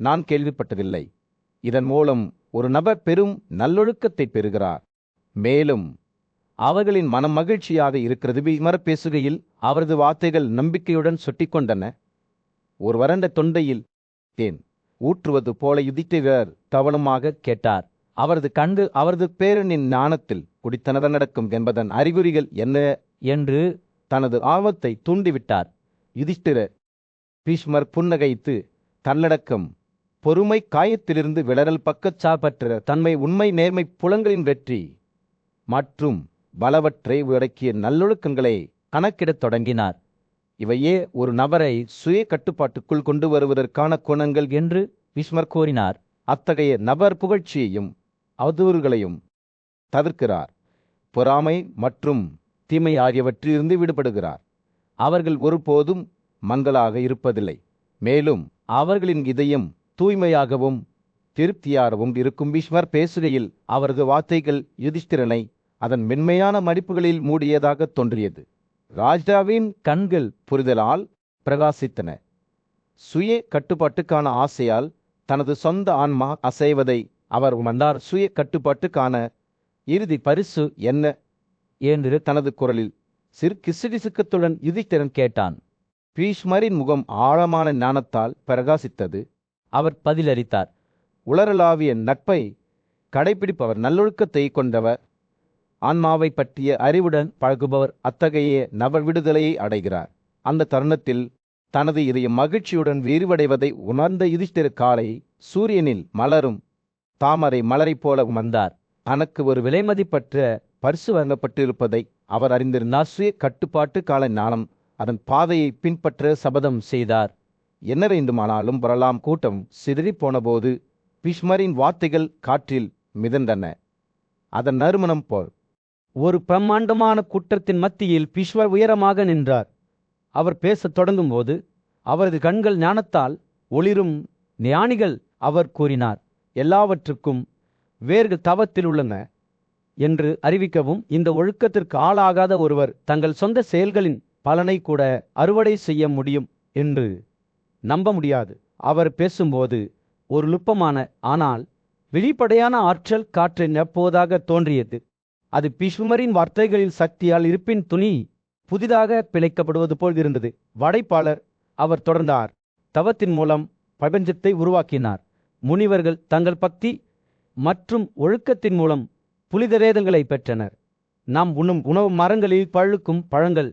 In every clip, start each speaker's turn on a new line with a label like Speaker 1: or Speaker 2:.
Speaker 1: நான் கேள்விப்பட்டதில்லை. இதன் மூலம் ஒரு நபர் பெரும் நல்லொழுக்கத்தை பெறுகிறார். மேலும் அவர்களின் மனம் மகிழ்ச்சியாக இருக்கிறது. பீஷ்மர் பேசுகையில் அவரது வார்த்தைகள் நம்பிக்கையுடன் சொட்டிக்கொண்டன. ஒரு வறண்ட தொண்டையில் தேன் ஊற்றுவது போல யுதிஷ்டிரர் கவனமாக கேட்டார். அவரது கண்கள் அவரது பேரனின் ஞானத்தில் குடித்தனத நடக்கும் என்பதன் அறிகுறிகள் என்ன என்று தனது ஆர்வத்தை தூண்டிவிட்டார். யுதிஷ்டிரர் பீஷ்மர் புன்னகைத்து தன்னடக்கம், பொறுமை, காயத்திலிருந்து விளறல், பக்கச்சார்பற்ற தன்மை, உண்மை, நேர்மை, புலன்களின் வெற்றி மற்றும் பலவற்றை உள்ளடக்கிய நல்லொழுக்கங்களை கணக்கிடத் தொடங்கினார். இவையே ஒரு நபரை சுய கட்டுப்பாட்டுக்குள் கொண்டு வருவதற்கான குணங்கள் என்று பீஷ்மர் கூறினார். அத்தகைய நபர் புகழ்ச்சியையும் அவதூறுகளையும் தவிர்க்கிறார். பொறாமை மற்றும் தீமை ஆகியவற்றிலிருந்து விடுபடுகிறார். அவர்கள் ஒருபோதும் மங்களாக இருப்பதில்லை. மேலும் அவர்களின் இதயம் தூய்மையாகவும் திருப்தியாகவும் இருக்கும். பீஷ்மர் பேசுகையில் அவரது வார்த்தைகள் யுதிஷ்டிரனை அதன் மென்மையான மடிப்புகளில் மூடியதாக தோன்றியது. ராஜாவின் கண்கள் புரிதலால் பிரகாசித்தன. சுய கட்டுப்பாட்டுக்கான ஆசையால் தனது சொந்த ஆன்மா அசைவதை அவர் உணர்ந்தார். சுய கட்டுப்பாட்டுக்கான இறுதி பரிசு என்ன என்று தனது குரலில் சிறு கிசுகிசுக்கத்துடன் யுதிஷ்டிரன் கேட்டான். பீஷ்மரின் முகம் ஆழமான ஞானத்தால் பிரகாசித்தது. அவர் பதிலளித்தார். உலரளாவிய நட்பை கடைபிடிப்பவர், நல்லொழுக்கத்தை கொண்டவர், ஆன்மாவை பற்றிய அறிவுடன் பழகுபவர், அத்தகைய நபர் விடுதலையை அடைகிறார். அந்த தருணத்தில் தனது இதயம் மகிழ்ச்சியுடன் விரிவடைவதை உணர்ந்த யுதிஷ்டிரர் காலை சூரியனில் மலரும் தாமரை மலரை போல உணர்ந்தார். தனக்கு ஒரு விலைமதிப்பற்ற பரிசு வழங்கப்பட்டிருப்பதை அவர் அறிந்திருந்தார். சுய கட்டுப்பாட்டு கால ஞானம் அதன் பாதையை பின்பற்ற சபதம் செய்தார். என்ன வேண்டுமானாலும் வரலாம். கூட்டம் சிதறி போனபோது பீஷ்மரின் வார்த்தைகள் காற்றில் மிதந்தன. அதன் நறுமணம் போல் ஒரு பிரம்மாண்டமான கூட்டத்தின் மத்தியில் பீஷ்மர் உயரமாக நின்றார். அவர் பேசத் தொடங்கும் போது அவரது கண்கள் ஞானத்தால் ஒளிரும். ஞானிகள், அவர் கூறினார், எல்லாவற்றுக்கும் வேர்கள் தவத்தில் உள்ளன என்று அறிவிக்கவும், இந்த ஒழுக்கத்திற்கு ஆளாகாத ஒருவர் தங்கள் சொந்த செயல்களின் பலனை கூட அறுவடை செய்ய முடியும் என்று நம்ப முடியாது. அவர் பேசும்போது ஒரு நுட்பமான ஆனால் வெளிப்படையான ஆற்றல் காற்றை நிரப்புவதாக தோன்றியது. அது பீஷ்மரின் வார்த்தைகளில் சக்தியால் இருப்பின் துணி புதிதாக பிழைக்கப்படுவது போல் இருந்தது. வடைப்பாளர், அவர் தொடர்ந்தார், தவத்தின் மூலம் பிரபஞ்சத்தை உருவாக்கினார். முனிவர்கள் தங்கள் பக்தி மற்றும் ஒழுக்கத்தின் மூலம் புனிதரேதங்களை பெற்றனர். நாம் உண்ணும் உணவு, மரங்களில் பழுக்கும் பழங்கள்,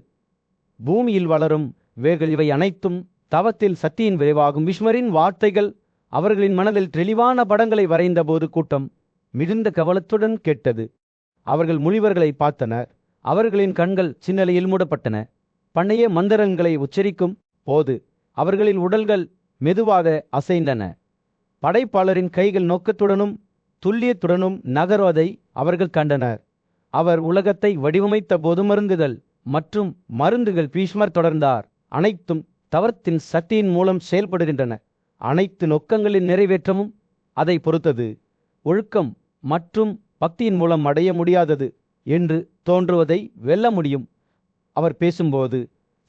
Speaker 1: பூமியில் வளரும் வேர்கள், இவை அனைத்தும் தவத்தில் சக்தியின் விளைவாகும். பீஷ்மரின் வார்த்தைகள் அவர்களின் மனதில் தெளிவான படங்களை வரைந்த போது கூட்டம் மிகுந்த கவனத்துடன் கேட்டது. அவர்கள் முனிவர்களை பார்த்தனர். அவர்களின் கண்கள் சின்னலையில் மூடப்பட்டன. பண்டைய மந்திரங்களை உச்சரிக்கும் போது அவர்களின் உடல்கள் மெதுவாக அசைந்தன. படைப்பாளரின் கைகள் நோக்கத்துடனும் துல்லியத்துடனும் நகர்வதை அவர்கள் கண்டனர். அவர் உலகத்தை வடிவமைத்த போது மருந்துகள் மற்றும் மருந்துகள், பீஷ்மர் தொடர்ந்தார், அனைத்தும் தவத்தின் சக்தியின் மூலம் செயல்படுகின்றன. அனைத்து நோக்கங்களின் நிறைவேற்றமும் அதை பொறுத்தது. ஒழுக்கம் மற்றும் பக்தியின் மூலம் அடைய முடியாதது என்று தோன்றுவதை வெல்ல முடியும். அவர் பேசும்போது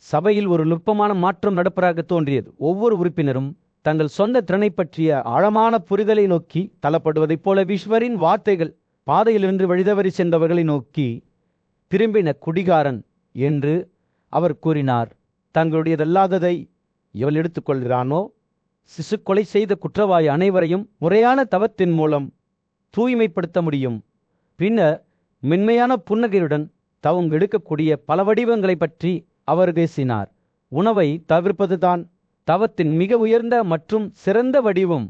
Speaker 1: சபையில் ஒரு நுட்பமான மாற்றம் நடப்பதாக தோன்றியது. ஒவ்வொரு உறுப்பினரும் தங்கள் சொந்த திறனை பற்றிய ஆழமான புரிதலை நோக்கி தள்ளப்படுவதைப் போல பீஷ்மரின் வார்த்தைகள் பாதையிலிருந்து வழிதவறி சென்றவர்களை நோக்கி திரும்பின. குடிகாரன் என்று அவர் கூறினார், தங்களுடையதல்லாததை எவள் எடுத்துக்கொள்கிறானோ, சிசு கொலை செய்த குற்றவாளி அனைவரையும் முறையான தவத்தின் மூலம் தூய்மைப்படுத்த முடியும். பின்னர் மென்மையான புன்னகையுடன் தவம் எடுக்கக்கூடிய பல வடிவங்களை பற்றி அவர் பேசினார். உணவை தவிர்ப்பதுதான் தவத்தின் மிக உயர்ந்த மற்றும் சிறந்த வடிவம்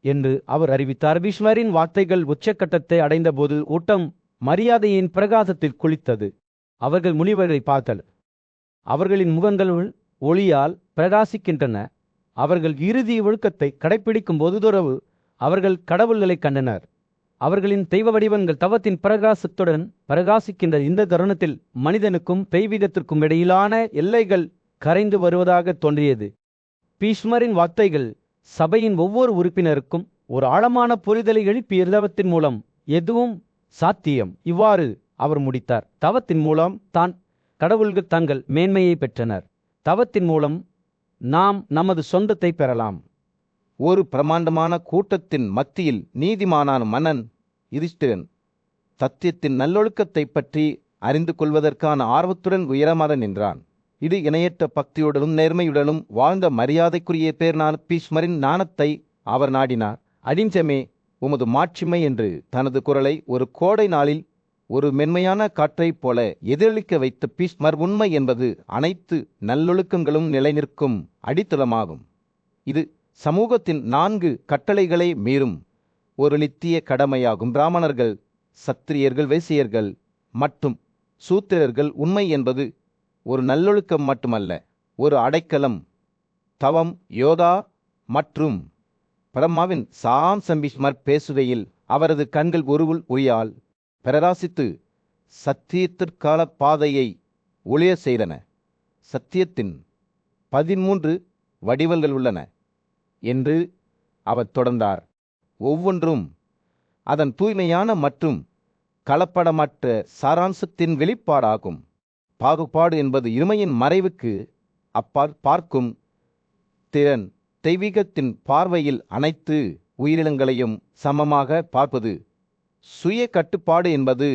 Speaker 1: என்று அவர் அறிவித்தார். பீஷ்மரின் வார்த்தைகள் உச்சக்கட்டத்தை அடைந்தபோது ஊட்டம் மரியாதையின் பிரகாசத்தில் குளித்தது. அவர்கள் முனிவர்களை பார்த்தனர். அவர்களின் முகங்களுள் ஒளியால் பிரகாசிக்கின்றன. அவர்கள் இறுதி ஒழுக்கத்தை கடைப்பிடிக்கும் போது துறவு அவர்கள் கடவுள்களை கண்டனர். அவர்களின் தெய்வ வடிவங்கள் தவத்தின் பிரகாசத்துடன் பிரகாசிக்கின்ற இந்த தருணத்தில் மனிதனுக்கும் தெய்வீகத்திற்கும் இடையிலான எல்லைகள் கரைந்து வருவதாக தோன்றியது. பீஷ்மரின் வார்த்தைகள் சபையின் ஒவ்வொரு உறுப்பினருக்கும் ஒரு ஆழமான புரிதலை எழுப்பிய தவத்தின் மூலம் எதுவும் சாத்தியம். இவ்வாறு அவர் முடித்தார். தவத்தின் மூலம் தான் கடவுள்கள் தங்கள் மேன்மையை பெற்றனர். தவத்தின் மூலம் நாம் நமது சொந்தத்தை பெறலாம். ஒரு பிரமாண்டமான கூட்டத்தின் மத்தியில் நீதிமானான மன்னன் யுதிஷ்டிரன் சத்தியத்தின் நல்லொழுக்கத்தை பற்றி அறிந்து கொள்வதற்கான ஆர்வத்துடன் உயரமாக நின்றான். இது இணையற்ற பக்தியுடனும் நேர்மையுடனும் வாழ்ந்த மரியாதைக்குரிய பேர்னான பீஷ்மரின் ஞானத்தை அவர் நாடினார். அடிஞ்சமே உமது மாட்சிமை என்று தனது குரலை ஒரு கோடை நாளில் ஒரு மென்மையான காற்றைப் போல எதிரொலிக்க வைத்த பீஷ்மர் உண்மை என்பது அனைத்து நல்லொழுக்கங்களும் நிலைநிற்கும் அடித்தளமாகும். இது சமூகத்தின் 4 கட்டளைகளை மீறும் ஒரு நித்திய கடமையாகும். பிராமணர்கள், சத்திரியர்கள், வைசியர்கள் மற்றும் சூத்திரர்கள் உண்மை என்பது ஒரு நல்லொழுக்கம் மட்டுமல்ல, ஒரு அடைக்கலம். தவம், யோகா மற்றும் பிரம்மாவின் பீஷ்மர் பேசுகையில் அவரது கண்கள் ஒருவுள் ஒளியால் பிரகாசித்து சத்தியத்திற்கான பாதையை ஒளிய செய்தன. சத்தியத்தின் 13 வடிவங்கள் உள்ளன என்று அவர் தொடர்ந்தார். ஒவ்வொன்றும் அதன் தூய்மையான மற்றும் கலப்படமற்ற சாராம்சத்தின் வெளிப்பாடாகும். பாகுபாடு என்பது இருமையின் மறைவுக்கு அப்பால் பார்க்கும் திறன். தெய்வீகத்தின் பார்வையில் அனைத்து உயிரினங்களையும் சமமாக பார்ப்பது. சுய கட்டுப்பாடு என்பது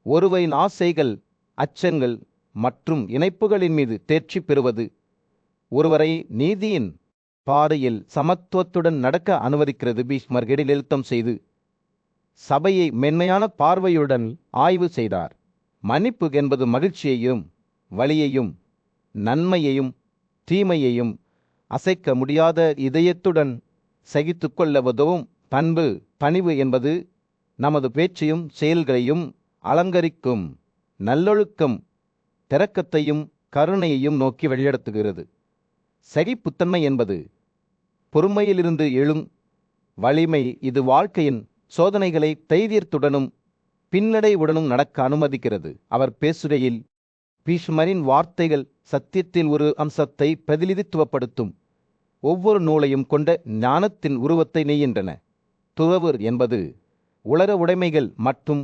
Speaker 1: ஒருவரின் ஆசைகள், அச்சங்கள் மற்றும் இணைப்புகளின் மீது தேர்ச்சி பெறுவது. ஒருவரை நீதியின் பாதையில் சமத்துவத்துடன் நடக்க அனுமதிக்கிறது. பீஷ்மர் இடைநிறுத்தம் செய்து சபையை மென்மையான பார்வையுடன் ஆய்வு செய்தார். மன்னிப்பு என்பது மகிழ்ச்சியையும் வலியையும் நன்மையையும் தீமையையும் அசைக்க முடியாத இதயத்துடன் சகித்து கொள்ள உதவும் பண்பு. பணிவு என்பது நமது பேச்சையும் செயல்களையும் அலங்கரிக்கும். நல்லொழுக்கம் இரக்கத்தையும் கருணையையும் நோக்கி வழிநடத்துகிறது. சகிப்புத்தன்மை என்பது பொறுமையிலிருந்து எழும் வலிமை. இது வாழ்க்கையின் சோதனைகளை தைரியத்துடனும் பின்னடைவுடனும் நடக்க அனுமதிக்கிறது. அவர் பேசுகையில் பீஷ்மரின் வார்த்தைகள் சத்தியத்தின் ஒரு அம்சத்தை பிரதிநிதித்துவப்படுத்தும். ஒவ்வொரு நூலையும் கொண்ட ஞானத்தின் உருவத்தை நெய்கின்றன. துறவு என்பது உலக உடைமைகள் மற்றும்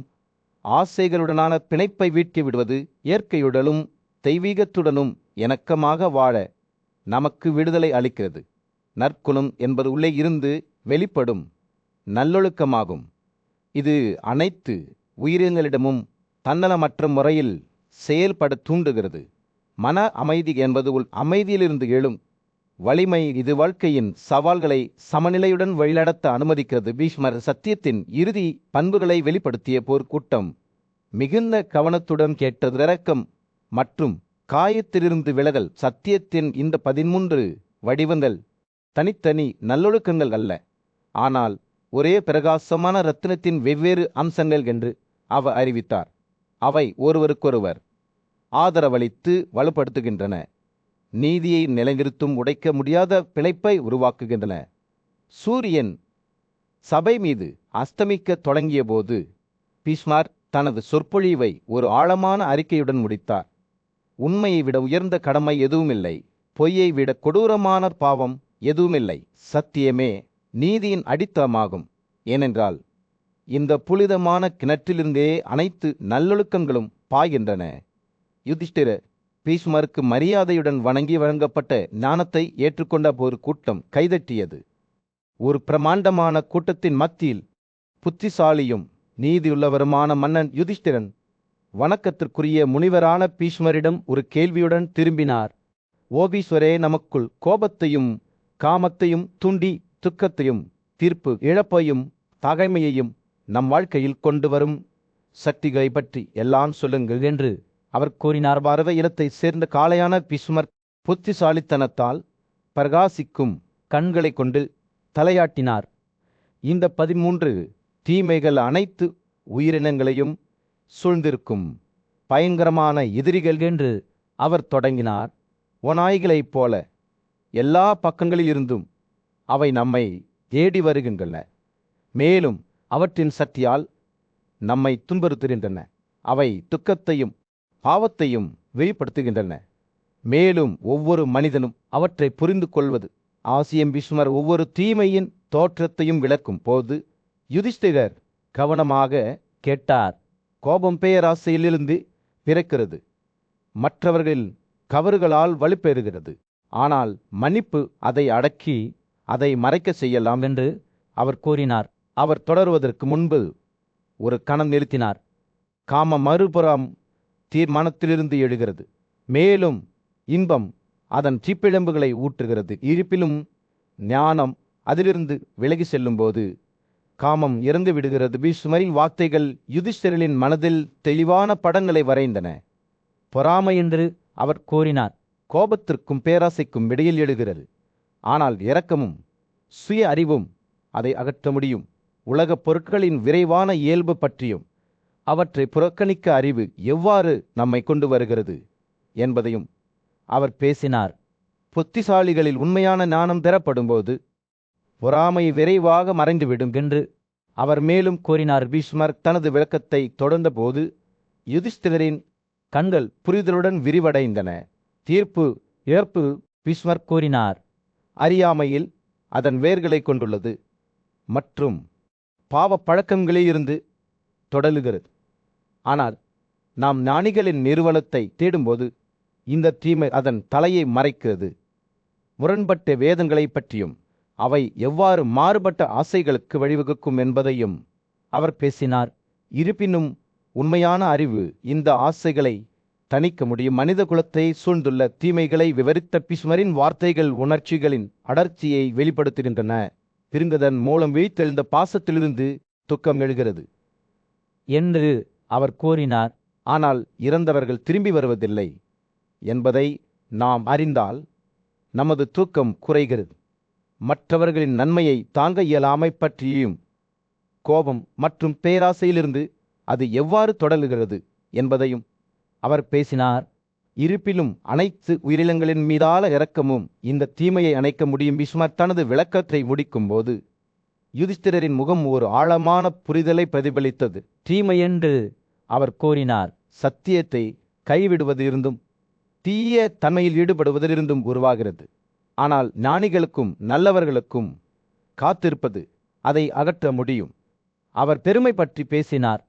Speaker 1: ஆசைகளுடனான பிணைப்பை வீழ்த்தி விடுவது. இயற்கையுடனும் தெய்வீகத்துடனும் இணக்கமாக வாழ நமக்கு விடுதலை அளிக்கிறது. நற்குணம் என்பது உள்ளே இருந்து வெளிப்படும் நல்லொழுக்கமாகும். இது அனைத்து உயிரினங்களிடமும் தன்னலமற்ற முறையில் செயல்பட தூண்டுகிறது. மன அமைதி என்பது அமைதியிலிருந்து எழும் வலிமை. இது வாழ்க்கையின் சவால்களை சமநிலையுடன் வழிநடத்த அனுமதிக்கிறது. பீஷ்மர் சத்தியத்தின் இறுதி பண்புகளை வெளிப்படுத்திய போர்க்கூட்டம் மிகுந்த கவனத்துடன் கேட்டது. இரக்கம் மற்றும் காயத்திலிருந்து விலகல். சத்தியத்தின் இந்த 13 வடிவங்கள் தனித்தனி நல்லொழுக்கங்கள் அல்ல, ஆனால் ஒரே பிரகாசமான இரத்தினத்தின் வெவ்வேறு அம்சங்கள் என்று அவர் அறிவித்தார். அவை ஒருவருக்கொருவர் ஆதரவளித்து வலுப்படுத்துகின்றன, நீதியை நிலைநிறுத்தும் உடைக்க முடியாத பிணைப்பை உருவாக்குகின்றன. சூரியன் சபை மீது அஸ்தமிக்க தொடங்கிய போது பீஷ்மர் தனது சொற்பொழிவை ஒரு ஆழமான அறிக்கையுடன் முடித்தார். உண்மையை விட உயர்ந்த கடமை எதுவுமில்லை, பொய்யை விட கொடூரமான பாவம் எதுவுமில்லை. சத்தியமே நீதியின் அடித்தளமாகும். ஏனென்றால் இந்த புனிதமான கிணற்றிலிருந்தே அனைத்து நல்லொழுக்கங்களும் பாய்கின்றன. யுதிஷ்டிர பீஷ்மருக்கு மரியாதையுடன் வணங்கி வழங்கப்பட்ட ஞானத்தை ஏற்றுக்கொண்ட ஒரு கூட்டம் கைதட்டியது. ஒரு பிரமாண்டமான கூட்டத்தின் மத்தியில் புத்திசாலியும் நீதியுள்ளவருமான மன்னன் யுதிஷ்டிரன் வணக்கத்திற்குரிய முனிவரான பீஷ்மரிடம் ஒரு கேள்வியுடன் திரும்பினார். ஓபீஸ்வரே, நமக்குள் கோபத்தையும் காமத்தையும் தூண்டி துக்கத்தையும் தீர்ப்பு இழப்பையும் பகைமையையும் நம் வாழ்க்கையில் கொண்டு வரும் சக்திகளை பற்றி எல்லாம் சொல்லுங்கள் என்று அவர் கூறினார். பறவை இனத்தை சேர்ந்த காளையான பீஷ்மர் புத்திசாலித்தனத்தால் பிரகாசிக்கும் கண்களை கொண்டு தலையாட்டினார். இந்த 13 தீமைகள் அனைத்து உயிரினங்களையும் சூழ்ந்திருக்கும் பயங்கரமான எதிரிகள் என்று அவர் தொடங்கினார். ஓநாய்களைப் போல எல்லா பக்கங்களிலிருந்தும் அவை நம்மை தேடி வருகின்றன, மேலும் அவற்றின் சக்தியால் நம்மை துன்புறுத்துகின்றன. அவை துக்கத்தையும் பாவத்தையும் வெளிப்படுத்துகின்றன, மேலும் ஒவ்வொரு மனிதனும் அவற்றை புரிந்து கொள்வது அவசியம். பீஷ்மர் ஒவ்வொரு தீமையின் தோற்றத்தையும் விளக்கும் போது யுதிஷ்டிரர் கவனமாக கேட்டார். கோபம் பேராசையிலிருந்து பிறக்கிறது, மற்றவர்களின் கவறுகளால் வலுப்பெறுகிறது. ஆனால் மன்னிப்பு அதை அடக்கி அதை மறைக்க செய்யலாம்
Speaker 2: என்று அவர் கூறினார்.
Speaker 1: அவர் தொடருவதற்கு முன்பு ஒரு கணம் நிறுத்தினார். காமம் மறுபுறம் தீர்மானத்திலிருந்து எழுகிறது, மேலும் இன்பம் அதன் சீப்பிழம்புகளை ஊற்றுகிறது. இருப்பிலும் ஞானம் அதிலிருந்து விலகி செல்லும்போது காமம் இறந்து விடுகிறது. பீஷ்மரின் வார்த்தைகள் யுதிஷ்டிரரின் மனதில் தெளிவான படங்களை வரைந்தன.
Speaker 2: பொறாமை என்று அவர் கூறினார்.
Speaker 1: கோபத்திற்கும் பேராசைக்கும் இடையில் எழுகிறது. ஆனால் இரக்கமும் சுய அறிவும் அதை அகற்ற முடியும். உலகப் பொருட்களின் விரைவான இயல்பு பற்றியும் அவற்றை புறக்கணிக்க அறிவு எவ்வாறு நம்மை கொண்டு வருகிறது என்பதையும் அவர் பேசினார். புத்திசாலிகளில் உண்மையான ஞானம் பெறப்படும்போது பொறாமை விரைவாக மறைந்துவிடும் என்று அவர் மேலும் கூறினார். பீஷ்மர் தனது விளக்கத்தை தொடர்ந்தபோது யுதிஷ்டிரரின் கண்கள் புரிதலுடன் விரிவடைந்தன. தீர்ப்பு ஏற்பு பீஷ்மர்
Speaker 2: கூறினார்.
Speaker 1: அறியாமையில் அதன் வேர்களை கொண்டுள்ளது மற்றும் பாவ பழக்கங்களிலிருந்து தொடலுகிறது. ஆனால் நாம் ஞானிகளின் நிறுவனத்தை தேடும்போது இந்த தீமை அதன் தலையை மறைக்கிறது. முரண்பட்ட வேதங்களை பற்றியும் அவை எவ்வாறு மாறுபட்ட ஆசைகளுக்கு வழிவகுக்கும் என்பதையும் அவர் பேசினார். இருப்பினும் உண்மையான அறிவு இந்த ஆசைகளை தணிக்க முடியும். மனித குலத்தை சூழ்ந்துள்ள தீமைகளை விவரித்த பீஷ்மரின் வார்த்தைகள் உணர்ச்சிகளின் அடர்ச்சியை வெளிப்படுத்துகின்றன. பிரிந்ததன் மூலம் வீழ்த்தெழுந்த பாசத்திலிருந்து துக்கம் எழுகிறது
Speaker 2: என்று அவர் கூறினார்.
Speaker 1: ஆனால் இறந்தவர்கள் திரும்பி வருவதில்லை என்பதை நாம் அறிந்தால் நமது தூக்கம் குறைகிறது. மற்றவர்களின் நன்மையை தாங்க இயலாமை பற்றியும் கோபம் மற்றும் பேராசையிலிருந்து அது எவ்வாறு தொடங்குகிறது என்பதையும் அவர் பேசினார். இருப்பிலும் அனைத்து உயிரினங்களின் மீதான இரக்கமும் இந்த தீமையை அணைக்க முடியும். பீஷ்மர் தனது விளக்கத்தை முடிக்கும்போது யுதிஷ்டிரரின் முகம் ஒரு ஆழமான புரிதலை பிரதிபலித்தது.
Speaker 2: தீமை என்று அவர் கூறினார்.
Speaker 1: சத்தியத்தை கைவிடுவதிலிருந்தும் தீய தன்மையில் ஈடுபடுவதிலிருந்தும் உருவாகிறது. ஆனால் ஞானிகளுக்கும் நல்லவர்களுக்கும் காத்திருப்பது அதை அகற்ற முடியும். அவர் பெருமை பற்றி பேசினார்.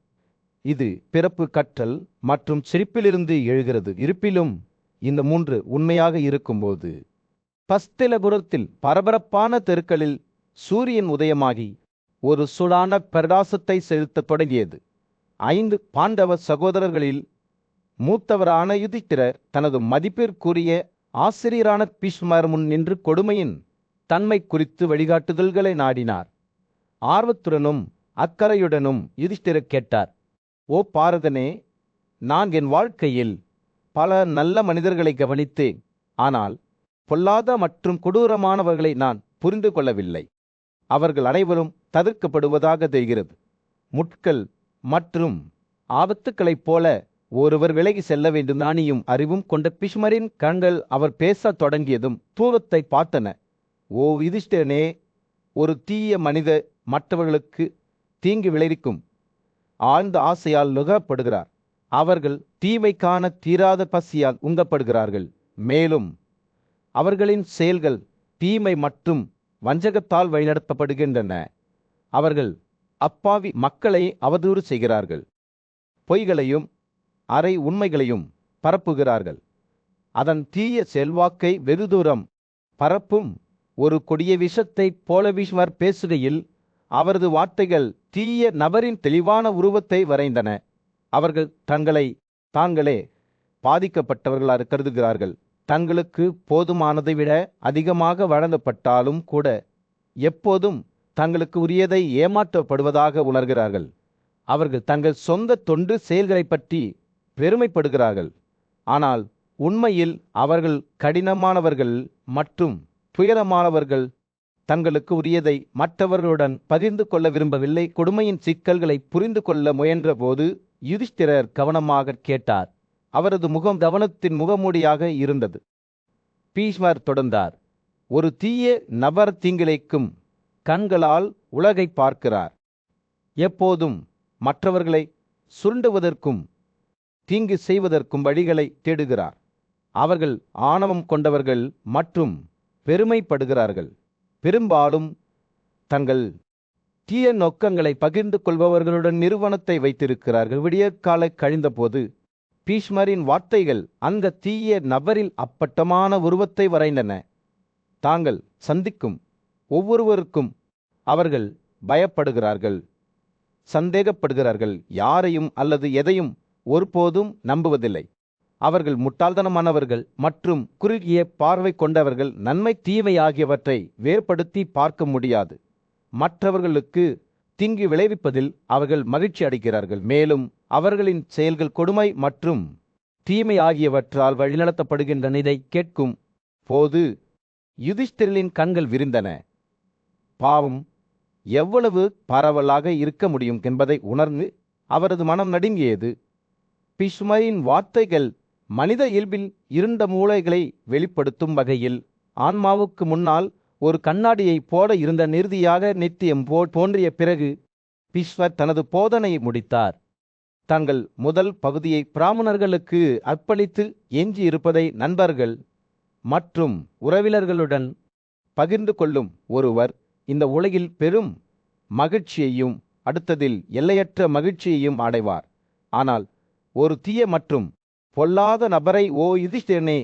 Speaker 1: இது பிறப்பு, கற்றல் மற்றும் சிரிப்பிலிருந்து எழுகிறது. இருப்பிலும் இந்த மூன்று உண்மையாக இருக்கும்போது பஸ்திலபுரத்தில் பரபரப்பான தெருக்களில் சூரியன் உதயமாகி ஒரு சுடான பிரகாசத்தை செலுத்த தொடங்கியது. 5 பாண்டவ சகோதரர்களில் மூத்தவரான யுதிஷ்டிரர் தனது மதிப்பிற்குரிய ஆசிரியரான பீஷ்மர் முன் நின்று கொடுமையின் தன்மை குறித்து வழிகாட்டுதல்களை நாடினார். ஆர்வத்துடனும் அக்கறையுடனும் யுதிஷ்டிரர் கேட்டார், ஓ பாரதனே, நான் என் வாழ்க்கையில் பல நல்ல மனிதர்களை கவனித்தேன். ஆனால் பொல்லாத மற்றும் கொடூரமானவர்களை நான் புரிந்து கொள்ளவில்லை. அவர்கள் அனைவரும் தவிர்க்கப்படுவதாக தெரிகிறது. முட்கள் மற்றும் ஆபத்துக்களைப் போல ஒருவர் விலகி செல்ல வேண்டும். ஞானியும் அறிவும் கொண்ட பீஷ்மரின் கண்கள் அவர் பேசத் தொடங்கியதும் தூரத்தை பார்த்தன. ஓ யுதிஷ்டிரனே, ஒரு தீய மனித மற்றவர்களுக்கு தீங்கு விளைவிக்கும் ஆழ்ந்த ஆசையால் நுகரப்படுகிறார். அவர்கள் தீமைக்கான தீராத பசியால் உங்கப்படுகிறார்கள். மேலும் அவர்களின் செயல்கள் தீமை மற்றும் வஞ்சகத்தால் வழிநடத்தப்படுகின்றன. அவர்கள் அப்பாவி மக்களை அவதூறு செய்கிறார்கள். பொய்களையும் அரை உண்மைகளையும் பரப்புகிறார்கள். அதன் தீய செல்வாக்கை வெகு தூரம் பரப்பும் ஒரு கொடிய விஷத்தைப் போல பீஷ்மர் பேசுகையில் அவரது வார்த்தைகள் தீய நபரின் தெளிவான உருவத்தை வரைந்தன. அவர்கள் தங்களை தாங்களே பாதிக்கப்பட்டவர்களாக கருதுகிறார்கள். தங்களுக்கு போதுமானதை விட அதிகமாக வழங்கப்பட்டாலும் கூட எப்போதும் தங்களுக்கு உரியதை ஏமாற்றப்படுவதாக உணர்கிறார்கள். அவர்கள் தங்கள் சொந்த தொண்டு செயல்களை பற்றி பெருமைப்படுகிறார்கள். ஆனால் உண்மையில் அவர்கள் கடினமானவர்கள் மற்றும் துயரமானவர்கள். தங்களுக்கு உரியதை மற்றவர்களுடன் பகிர்ந்து கொள்ள விரும்பவில்லை. கொடுமையின் சிக்கல்களை புரிந்து கொள்ள முயன்ற போது யுதிஷ்டிரர் கவனமாக கேட்டார். அவரது முகம் கவனத்தின் முகமூடியாக இருந்தது. பீஷ்மர் தொடர்ந்தார். ஒரு தீய நபர் தீங்கிழைக்கும் கண்களால் உலகை பார்க்கிறார். எப்போதும் மற்றவர்களை சுருண்டுவதற்கும் தீங்கு செய்வதற்கும் வழிகளை தேடுகிறார். அவர்கள் ஆணவம் கொண்டவர்கள் மற்றும் பெருமைப்படுகிறார்கள். பெரும்பாலும் தங்கள் தீய நோக்கங்களை பகிர்ந்து கொள்பவர்களுடன் நிறுவனத்தை வைத்திருக்கிறார்கள். விடியற்காலை கழிந்தபோது பீஷ்மரின் வார்த்தைகள் அந்த தீய நபரில் அப்பட்டமான உருவத்தை வரைந்தன. தாங்கள் சந்திக்கும் ஒவ்வொருவருக்கும் அவர்கள் பயப்படுகிறார்கள், சந்தேகப்படுகிறார்கள், யாரையும் அல்லது எதையும் ஒருபோதும் நம்புவதில்லை. அவர்கள் முட்டாள்தனமானவர்கள் மற்றும் குறுகிய பார்வை கொண்டவர்கள். நன்மை தீமை ஆகியவற்றை வேறுபடுத்தி பார்க்க முடியாது. மற்றவர்களுக்கு தீங்கு விளைவிப்பதில் அவர்கள் மகிழ்ச்சி அடைகிறார்கள், மேலும் அவர்களின் செயல்கள் கொடுமை மற்றும் தீமை ஆகியவற்றால் வழிநடத்தப்படுகின்றன. இதை கேட்கும் போது யுதிஷ்டிரனின் கண்கள் விரிந்தன. பாவம் எவ்வளவு பரவலாக இருக்க முடியும் என்பதை உணர்ந்து அவரது மனம் நடுங்கியது. பீஷ்மரின் வார்த்தைகள் மனித இயல்பில் இருண்ட மூலைகளை வெளிப்படுத்தும் வகையில் ஆன்மாவுக்கு முன்னால் ஒரு கண்ணாடியை போட இருந்த நிறுதியாக நித்தியம் தோன்றிய பிறகு பீஷ்மர் தனது போதனையை முடித்தார். தங்கள் முதல் பகுதியை பிராமணர்களுக்கு அர்ப்பணித்து எஞ்சி இருப்பதை நண்பர்கள் மற்றும் உறவினர்களுடன் பகிர்ந்து கொள்ளும் ஒருவர் இந்த உலகில் பெரும் மகிழ்ச்சியையும் அடுத்ததில் எல்லையற்ற மகிழ்ச்சியையும் அடைவார். ஆனால் ஒரு தீய மற்றும் பொல்லாத நபரை, ஓ யுதிஷ்டிரனே,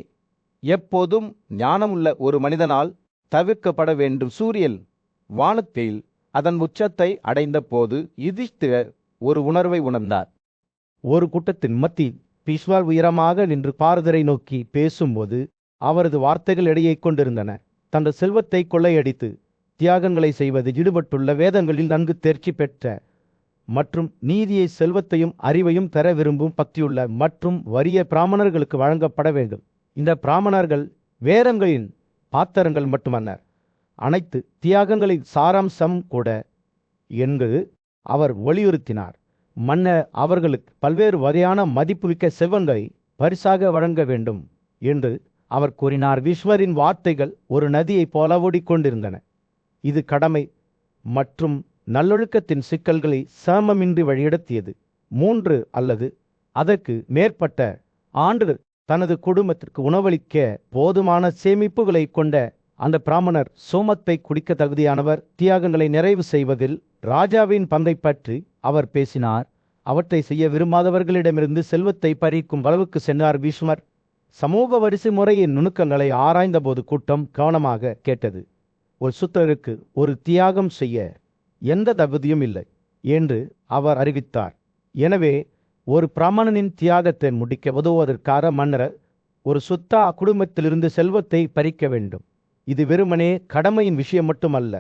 Speaker 1: எப்போதும் ஞானமுள்ள ஒரு மனிதனால் தவிர்க்கப்பட வேண்டும். சூரியன் வானத்தில் அதன் உச்சத்தை அடைந்த போது யுதிஷ்டிரர் ஒரு உணர்வை உணர்ந்தார்.
Speaker 3: ஒரு கூட்டத்தின் மத்தியில் பீஷ்மர் உயரமாக நின்று பாரதரை நோக்கி பேசும்போது அவரது வார்த்தைகள் எடையை கொண்டிருந்தன. தனது செல்வத்தை கொள்ளையடித்து தியாகங்களை செய்வதில் ஈடுபட்டுள்ள வேதங்களில் நன்கு தேர்ச்சி பெற்ற மற்றும் நீதியை, செல்வத்தையும் அறிவையும் தர விரும்பும் பக்தியுள்ள மற்றும் வறிய பிராமணர்களுக்கு வழங்கப்பட வேண்டும். இந்த பிராமணர்கள் வேதங்களின் பாத்திரங்கள் மட்டுமன்னர், அனைத்து தியாகங்களின் சாராம்சம் கூட என்று அவர் வலியுறுத்தினார். மன்னர் அவர்களுக்கு பல்வேறு வகையான மதிப்புமிக்க செல்வங்களை பரிசாக வழங்க வேண்டும் என்று அவர் கூறினார். விஸ்வரின் வார்த்தைகள் ஒரு நதியைப் போல ஓடிக்கொண்டிருந்தன. இது கடமை மற்றும் நல்லொழுக்கத்தின் சிக்கல்களை சமமின்றி வழிநடத்தியது. 3 அல்லது அதற்கு மேற்பட்ட ஆண்டுகள் தனது குடும்பத்திற்கு உணவளிக்க போதுமான சேமிப்புகளை கொண்ட அந்த பிராமணர் சோமத்தை குடிக்க தகுதியானவர். தியாகங்களை நிறைவு செய்வதில் ராஜாவின் பங்கை பற்றி அவர் பேசினார். அவற்றை செய்ய விரும்பாதவர்களிடமிருந்து செல்வத்தை பறிக்கும் அளவுக்கு சென்றார் பீஷ்மர். சமூக வரிசை முறையின் நுணுக்கங்களை ஆராய்ந்தபோது கூட்டம் கவனமாக கேட்டது. ஒரு சூத்திரருக்கு ஒரு தியாகம் செய்ய எந்த தகுதியும் இல்லை என்று அவர் அறிவித்தார். எனவே ஒரு பிராமணனின் தியாகத்தை முடிக்க உதவுவதற்காக மன்னர் ஒரு சுத்தா குடும்பத்திலிருந்து செல்வத்தை பறிக்க வேண்டும். இது வெறுமனே கடமையின் விஷயம் மட்டுமல்ல,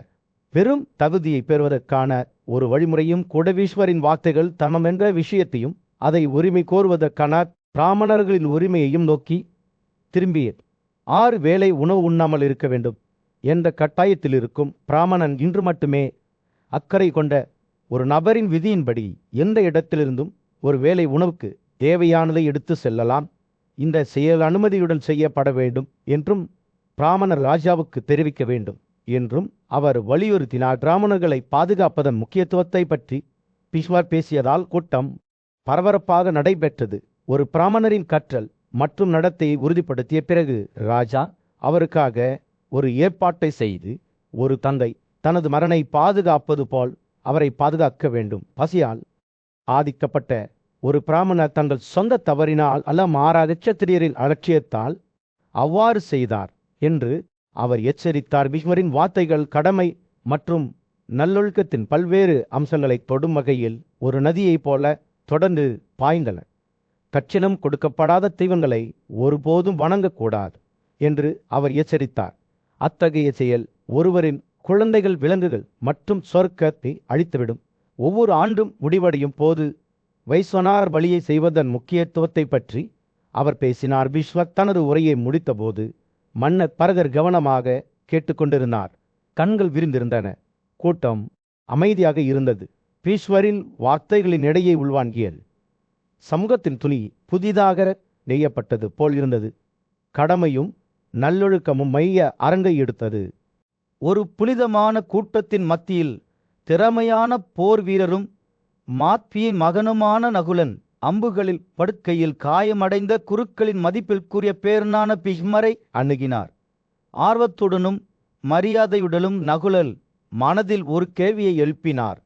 Speaker 3: பெரும் தகுதியை பெறுவதற்கான ஒரு வழிமுறையும் கூட. ஈஸ்வரின் வார்த்தைகள் தமமென்ற விஷயத்தையும் அதை உரிமை கோருவதற்கான பிராமணர்களின் உரிமையையும் நோக்கி திரும்பியது. 6 வேளை உணவு உண்ணாமல் இருக்க வேண்டும் என்ற கட்டாயத்தில் இருக்கும் பிராமணன் இன்று மட்டுமே அக்கறை கொண்ட ஒரு நபரின் விதியின்படி எந்த இடத்திலிருந்தும் ஒரு வேளை உணவுக்கு தேவையானதை எடுத்து செல்லலாம். இந்த செயல் அனுமதியுடன் செய்யப்பட வேண்டும் என்றும் பிராமணர் ராஜாவுக்கு தெரிவிக்க வேண்டும் என்றும் அவர் வலியுறுத்தினார். பிராமணர்களை பாதுகாப்பதன் முக்கியத்துவத்தை பற்றி பீஷ்மர் பேசியதால் கூட்டம் பரபரப்பாக நடைபெற்றது. ஒரு பிராமணரின் கற்றல் மற்றும் நடத்தையை உறுதிப்படுத்திய பிறகு ராஜா அவருக்காக ஒரு ஏற்பாட்டை செய்து, ஒரு தந்தை தனது மகனை பாதுகாப்பது போல் அவரை பாதுகாக்க வேண்டும். பசியால் ஆதிக்கப்பட்ட ஒரு பிராமணர் தங்கள் சொந்த தவறினால் அல்ல மாறாக க்ஷத்திரியரின் அலட்சியத்தால் அவ்வாறு செய்தார் என்று அவர் எச்சரித்தார். பீஷ்மரின் வார்த்தைகள் கடமை மற்றும் நல்லொழுக்கத்தின் பல்வேறு அம்சங்களை தொடும் வகையில் ஒரு நதியைப் போல தொடர்ந்து பாய்ந்தன. கட்சினம் கொடுக்கப்படாத தெய்வங்களை ஒருபோதும் வணங்கக்கூடாது என்று அவர் எச்சரித்தார். அத்தகைய செயல் ஒருவரின் குழந்தைகள், விலங்குகள் மற்றும் சொர்க்கத்தை அழித்துவிடும். ஒவ்வொரு ஆண்டும் முடிவடையும் போது வைஸ்வனார் பலியை செய்வதன் முக்கியத்துவத்தை பற்றி அவர் பேசினார். பீஷ்மர் தனது உரையை முடித்தபோது மன்னர் பரதர் கவனமாக கேட்டுக்கொண்டிருந்தார். கண்கள் விரிந்திருந்தன. கூட்டம் அமைதியாக இருந்தது. பீஷ்மரின் வார்த்தைகளின் இடையே உள்வாங்கியது. சமூகத்தின் துணி புதிதாக நெய்யப்பட்டது போல் இருந்தது. கடமையும் நல்லொழுக்கமும் மைய அரங்கை எடுத்தது. ஒரு புனிதமான கூட்டத்தின் மத்தியில் திறமையான போர் வீரரும் மாத்பியின் மகனுமான நகுலன் அம்புகளில் படுக்கையில் காயமடைந்த குருக்களின் மதிப்பிற்குரிய பேரனான பீஷ்மரை அணுகினார். ஆர்வத்துடனும் மரியாதையுடனும் நகுலன் மனதில் ஒரு கேள்வியை எழுப்பினார்.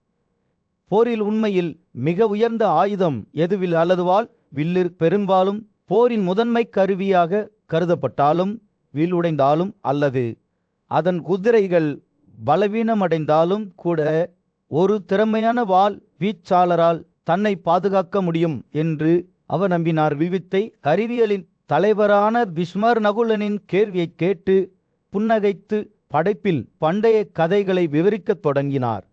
Speaker 3: போரில் உண்மையில் மிக உயர்ந்த ஆயுதம் எதுவில் அல்லது வாள்? வில்லு பெரும்பாலும் போரின் முதன்மை கருவியாக கருதப்பட்டாலும் வில் உடைந்தாலும் அல்லது அதன் குதிரைகள்
Speaker 4: பலவீனமடைந்தாலும் கூட ஒரு திறமையான வாள் வீச்சாளரால் தன்னை பாதுகாக்க முடியும் என்று அவர் நம்பினார். விவித்தை அறிவியலின் தலைவரான பிஸ்மர் நகுலனின் கேள்வியை கேட்டு புன்னகைத்து படைப்பில் பண்டைய கதைகளை விவரிக்கத் தொடங்கினார்.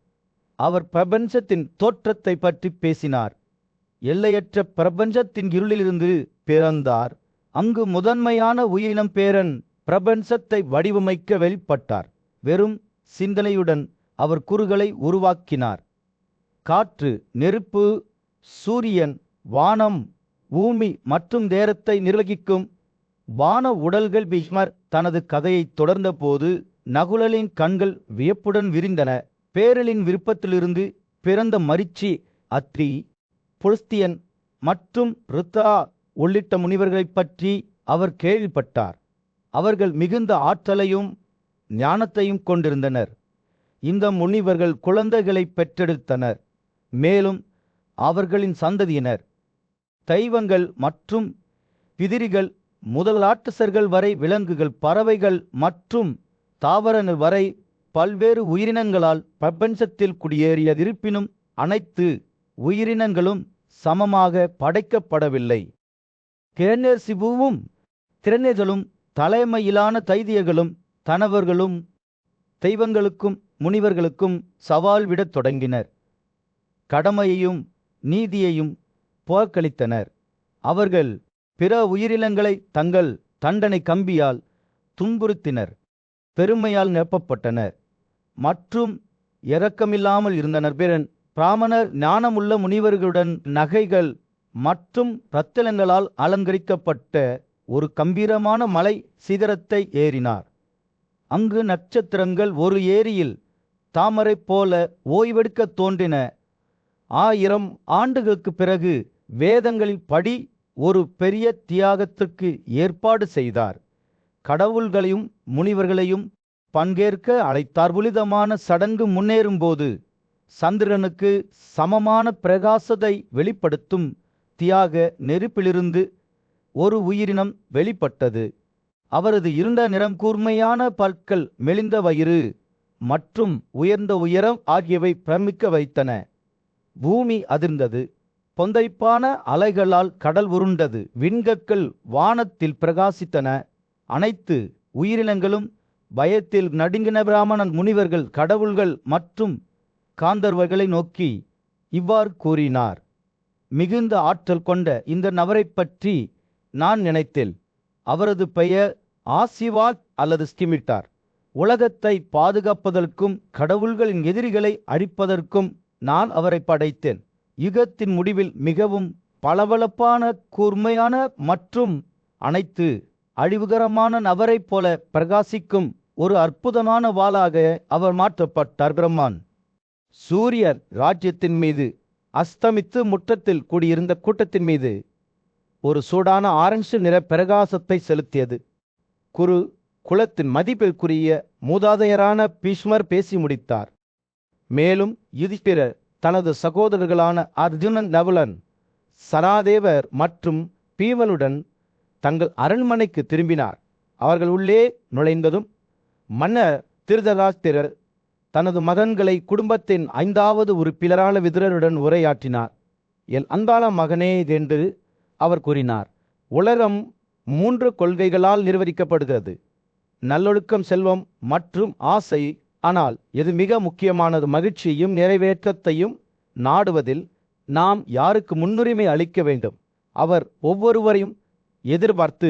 Speaker 4: அவர் பிரபஞ்சத்தின் தோற்றத்தை பற்றி பேசினார். எல்லையற்ற பிரபஞ்சத்தின் இருளிலிருந்து பிறந்தார். அங்கு முதன்மையான உயிரினம் பேரன் பிரபஞ்சத்தை வடிவமைக்க வெளிப்பட்டார். வெறும் சிந்தனையுடன் அவர் கூறுகளை உருவாக்கினார். காற்று, நெருப்பு, சூரியன், வானம், பூமி மற்றும் நேரத்தை நிர்வகிக்கும் வான உடல்கள். பிஸ்மர் தனது கதையை தொடர்ந்தபோது நகுலனின் கண்கள் வியப்புடன் விரிந்தன. பேரலின் விருப்பத்திலிருந்து பிறந்த மரிச்சி, அத்ரி, புலஸ்தியன் மற்றும் ருத்தா உள்ளிட்ட முனிவர்களைப் பற்றி அவர் கேள்விப்பட்டார். அவர்கள் மிகுந்த ஆற்றலையும் ஞானத்தையும் கொண்டிருந்தனர். இந்த முனிவர்கள் குழந்தைகளை பெற்றெடுத்தனர். மேலும் அவர்களின் சந்ததியினர் தெய்வங்கள் மற்றும் பிதிரிகள் முதல் ராட்சசர்கள் வரை, விலங்குகள், பறவைகள் மற்றும் தாவரங்கள் வரை பல்வேறு உயிரினங்களால் பிரபஞ்சத்தில் குடியேறியது. இருப்பினும் அனைத்து உயிரினங்களும் சமமாக படைக்கப்படவில்லை. கிரண்யசிபுவும் திறனேஜலும் தலைமையிலான தைத்தியர்களும் தனவர்களும் தெய்வங்களுக்கும் முனிவர்களுக்கும் சவால் விடத் தொடங்கினர். கடமையையும் நீதியையும் போக்களித்தனர். அவர்கள் பிற உயிரினங்களை தங்கள் தண்டனை கம்பியால் துன்புறுத்தினர், பெருமையால் நிரப்பப்பட்டனர் மற்றும் இரக்கமில்லாமல் இருந்தனர். பிராமணர் ஞானமுள்ள முனிவர்களுடன் நகைகள் மற்றும் ரத்தினங்களால் அலங்கரிக்கப்பட்ட ஒரு கம்பீரமான மலை சிகரத்தை ஏறினார். அங்கு நட்சத்திரங்கள் ஒரு ஏரியில் தாமரை போல ஓய்வெடுக்க தோன்றின. 1000 ஆண்டுகளுக்கு பிறகு வேதங்களின் படி ஒரு பெரிய தியாகத்திற்கு ஏற்பாடு செய்தார். கடவுள்களையும் முனிவர்களையும் பங்கேற்க அழைத்தார். புனிதமான சடங்கு முன்னேறும்போது சந்திரனுக்கு சமமான பிரகாசத்தை வெளிப்படுத்தும் தியாக நெருப்பிலிருந்து ஒரு உயிரினம் வெளிப்பட்டது. அவரது இருண்ட நிறம், கூர்மையான பற்கள், மெலிந்த வயிறு மற்றும் உயர்ந்த உயரம் ஆகியவை பிரமிக்க வைத்தன. பூமி அதிர்ந்தது. கொந்தளிப்பான அலைகளால் கடல் உருண்டது. விண்கற்கள் வானத்தில் பிரகாசித்தன. அனைத்து உயிரினங்களும் பயத்தில் நடுங்கின. பிராமணன் முனிவர்கள் கடவுள்கள் மற்றும் காந்தர்வர்களை நோக்கி இவ்வாறு கூறினார்: மிகுந்த ஆற்றல் கொண்ட இந்த நபரை பற்றி நான் நினைத்தேன். அவரது பெயர் ஆசிவாட் அல்லது ஸ்கிமிட்டார். உலகத்தை பாதுகாப்பதற்கும் கடவுள்களின் எதிரிகளை அழிப்பதற்கும் நான் அவரை படைத்தேன். யுகத்தின் முடிவில் மிகவும் பளபளப்பான, கூர்மையான மற்றும் அனைத்து அழிவுகரமான நபரைப் போல பிரகாசிக்கும் ஒரு அற்புதமான வாளாக அவர் மாற்றப்பட்டார். பிரம்மான் சூரியன் ராஜ்யத்தின் மீது அஸ்தமித்து முற்றத்தில் கூடியிருந்த கூட்டத்தின் மீது ஒரு சூடான ஆரஞ்சு நிற பிரகாசத்தை செலுத்தியது. குலத்தின் மதிப்பிற்குரிய மூதாதையரான பீஷ்மர் பேசி முடித்தார். மேலும் யுதிஷ்டிரர் தனது சகோதரர்களான அர்ஜுனன், நகுலன், சராதேவர் மற்றும் பீமனுடன் தங்கள் அரண்மனைக்கு திரும்பினார். அவர்கள் உள்ளே நுழைந்ததும் மன்னர் திருதராஷ்டிரர் தனது மகன்களை குடும்பத்தின் 5வது உறுப்பினரான விதுரருடன் உரையாற்றினார். என் அன்பான மகனே என்று அவர் கூறினார், உலகம் 3 கொள்கைகளால் நிர்வகிக்கப்படுகிறது: நல்லொழுக்கம், செல்வம் மற்றும் ஆசை. ஆனால் எது மிக முக்கியமானது? மகிழ்ச்சியையும் நிறைவேற்றத்தையும் நாடுவதில் நாம் யாருக்கு முன்னுரிமை அளிக்க வேண்டும்? அவர் ஒவ்வொருவரையும் எதிர்பார்த்து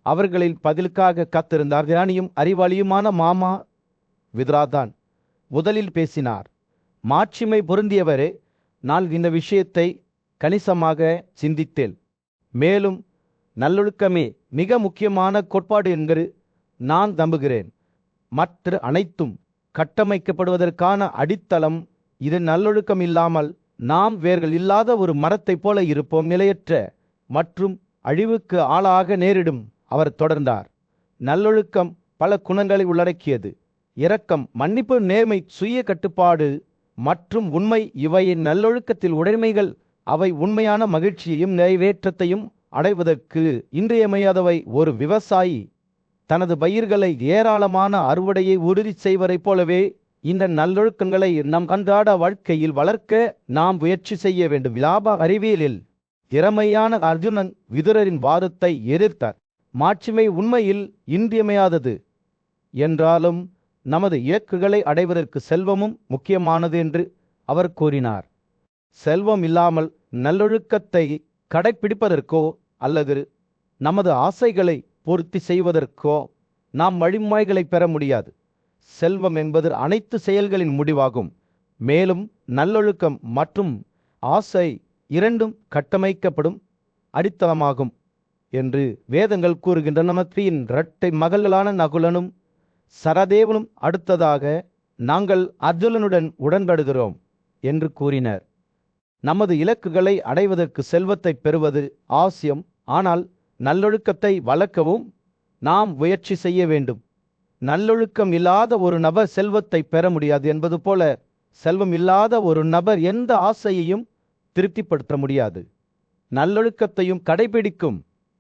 Speaker 4: அவர்களில் பதிலுக்காக காத்திருந்தார். ஞானியும் அறிவாளியுமான மாமா விதுராதான் முதலில் பேசினார். மாட்சிமை பொருந்தியவரே, நான் இந்த விஷயத்தை கணிசமாக சிந்தித்தேன். மேலும் நல்லொழுக்கமே மிக முக்கியமான கோட்பாடு என்று நான் நம்புகிறேன். மற்ற அனைத்தும் கட்டமைக்கப்படுவதற்கான அடித்தளம் இது. நல்லொழுக்கம் இல்லாமல் நாம் வேர்கள் இல்லாத ஒரு மரத்தைப் போல இருப்போம், நிலையற்ற மற்றும் அழிவுக்கு ஆளாக நேரிடும். அவர் தொடர்ந்தார், நல்லொழுக்கம் பல குணங்களை உள்ளடக்கியது: இரக்கம், மன்னிப்பு, நேர்மை, சுய கட்டுப்பாடு மற்றும் உண்மை. இவை நல்லொழுக்கத்தில் உடைமைகள். அவை உண்மையான மகிழ்ச்சியையும் நிறைவேற்றத்தையும் அடைவதற்கு இன்றியமையாதவை. ஒரு விவசாயி
Speaker 3: தனது பயிர்களை ஏராளமான அறுவடையை உறுதி செய்வதைப் போலவே இந்த நல்லொழுக்கங்களை நம் அன்றாட வாழ்க்கையில் வளர்க்க நாம் முயற்சி செய்ய வேண்டும். விலாப அறிவியலில் திறமையான அர்ஜுனன் விதுரரின் வாதத்தை எதிர்த்தார். மாட்சிமை உண்மையில் இன்றியமையாதது என்றாலும் நமது இலக்குகளை அடைவதற்கு செல்வமும் முக்கியமானது என்று அவர் கூறினார். செல்வம் இல்லாமல் நல்லொழுக்கத்தை கடைப்பிடிப்பதற்கோ அல்லது நமது ஆசைகளை பூர்த்தி செய்வதற்கோ நாம் வழிமுறைகளை பெற முடியாது. செல்வம் என்பது அனைத்து செயல்களின் முடிவாகும். மேலும் நல்லொழுக்கம் மற்றும் ஆசை இரண்டும் கட்டமைக்கப்படும் அடித்தளமாகும் என்று வேதங்கள் கூறுகின்றன. நமத்தின் இரட்டை மகள்களான நகுலனும் சரதேவனும் அடுத்ததாக நாங்கள் அர்ஜுனனுடன் உடன்படுகிறோம் என்று கூறினர். நமது இலக்குகளை அடைவதற்கு செல்வத்தை பெறுவது அவசியம். ஆனால் நல்லொழுக்கத்தை வளர்க்கவும் நாம் முயற்சி செய்ய வேண்டும். நல்லொழுக்கம் இல்லாத ஒரு நபர் செல்வத்தை பெற முடியாது என்பது போல செல்வம் இல்லாத ஒரு நபர் எந்த ஆசையையும் திருப்திப்படுத்த முடியாது. நல்லொழுக்கத்தையும் கடைபிடிக்கும்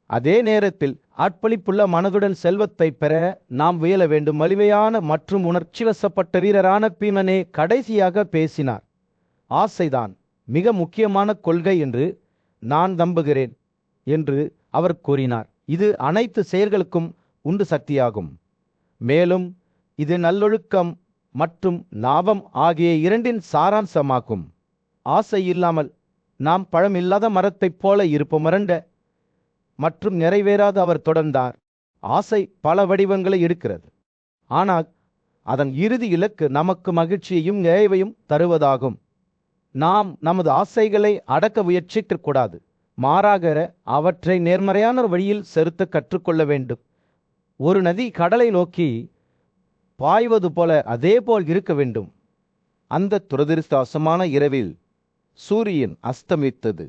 Speaker 3: அதே நேரத்தில் அர்ப்பணிப்புள்ள மனதுடன் செல்வத்தை பெற நாம் முயல வேண்டும். வலிமையான மற்றும் உணர்ச்சி வசப்பட்ட வீரரான பீமனே கடைசியாக பேசினார். ஆசைதான் மிக முக்கியமான கொள்கை என்று நான் நம்புகிறேன் என்று அவர் கூறினார். இது அனைத்து செயல்களுக்கும் உந்து சக்தியாகும். மேலும் இது நல்லொழுக்கம் மற்றும் லாபம் ஆகிய இரண்டின் சாராம்சமாகும். ஆசை இல்லாமல் நாம் பழம் இல்லாத மரத்தைப் போல இருப்போம். மரண்ட மற்றும் நிறைவேறாத அவர் தொடர்ந்தார். ஆசை பல வடிவங்களை எடுக்கிறது. ஆனால் அதன் இறுதி இலக்கு நமக்கு மகிழ்ச்சியையும் நிறைவையும் தருவதாகும். நாம் நமது ஆசைகளை அடக்க முயற்சிக்கக்கூடாது. மாறாக அவற்றை நேர்மறையான வழியில் செலுத்த கற்றுக்கொள்ள வேண்டும். ஒரு நதி கடலை நோக்கி பாய்வது போல அதேபோல் இருக்க வேண்டும்.
Speaker 1: அந்த துரதிருஷ்டவசமான இரவில் சூரியன் அஸ்தமித்தது.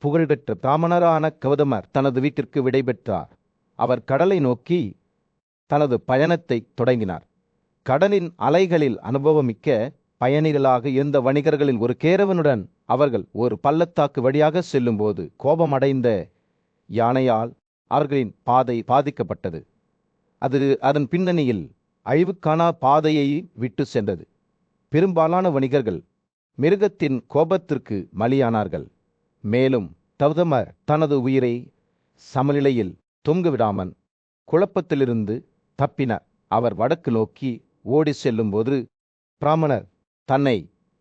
Speaker 1: புகழ்பெற்ற பிராமணரான கௌதமர் தனது வீட்டிற்கு விடைபெற்றார். அவர் கடலை நோக்கி தனது பயணத்தை தொடங்கினார். கடலின் அலைகளில் அனுபவமிக்க பயணிகளாக இருந்த வணிகர்களின் ஒரு கேரவனுடன் அவர்கள் ஒரு பள்ளத்தாக்கு வழியாக செல்லும்போது கோபமடைந்த யானையால் அவர்களின் பாதை பாதிக்கப்பட்டது. அது அதன் பின்னணியில் அழிவுக்கான பாதையை விட்டு சென்றது. பெரும்பாலான வணிகர்கள் மிருகத்தின் கோபத்திற்கு பலியானார்கள். மேலும் கௌதமர் தனது உயிரை சமநிலையில் தொங்குவிடாமல் குழப்பத்திலிருந்து தப்பினார். அவர் வடக்கு நோக்கி ஓடி செல்லும்போது பிராமணர் தன்னை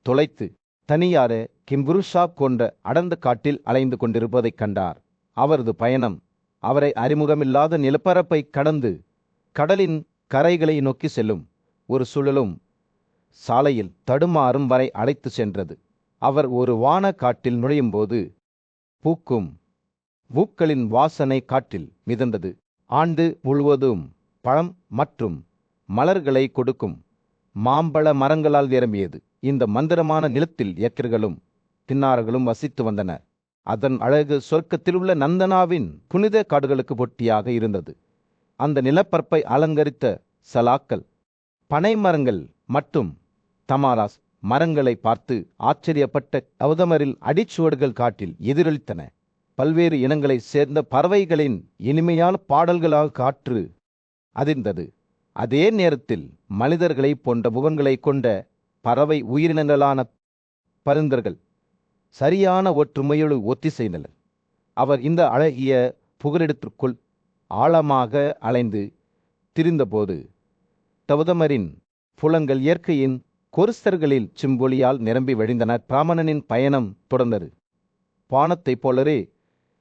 Speaker 1: தொலைத்து தனியார கிம்புருஷா கொண்ட அடர்ந்த காட்டில் அலைந்து கொண்டிருப்பதைக் கண்டார். அவரது பயணம் அவரை அறிமுகமில்லாத நிலப்பரப்பை கடந்து கடலின் கரைகளை நோக்கி செல்லும் ஒரு சுழலும் சாலையில் தடுமாறும் வரை அழைத்து சென்றது. அவர் ஒரு வான காட்டில் நுழையும்போது பூக்கும் பூக்களின் வாசனை காட்டில் மிதந்தது. ஆண்டு முழுவதும் பழம் மற்றும் மலர்களை கொடுக்கும் மாம்பழ மரங்களால் நிரம்பியது. இந்த மந்திரமான நிலத்தில் ஏக்கர்களும் தின்னார்களும் வசித்து வந்தனர். அதன் அழகு சொர்க்கத்தில் உள்ள நந்தனாவின் புனித காடுகளுக்கு பொட்டியாக இருந்தது. அந்த நிலப்பரப்பை அலங்கரித்த சலாக்கள், பனை மரங்கள் மற்றும் தமாராஸ் மரங்களை பார்த்து ஆச்சரியப்பட்ட கௌதமரின் அடிச்சுவடுகள் காட்டில் எதிரொலித்தன. பல்வேறு இனங்களைச் சேர்ந்த பறவைகளின் இனிமையான பாடல்களாக காற்று அதிர்ந்தது. அதே நேரத்தில் மனிதர்களை போன்ற முகங்களை கொண்ட பறவை உயிரினங்களான பருந்தர்கள் சரியான ஒற்றுமையோடு ஒத்திசைந்தனர். அவர் இந்த அழகிய புகலிடத்திற்குள் ஆழமாக அலைந்து திரிந்தபோது கௌதமரின் புலங்கள் இயற்கையின் கொருஸ்தர்களில் சிம்பொலியால் நிரம்பி வழிந்தன. பிராமணனின் பயணம் தொடர்ந்தது. பானத்தைப் போலவே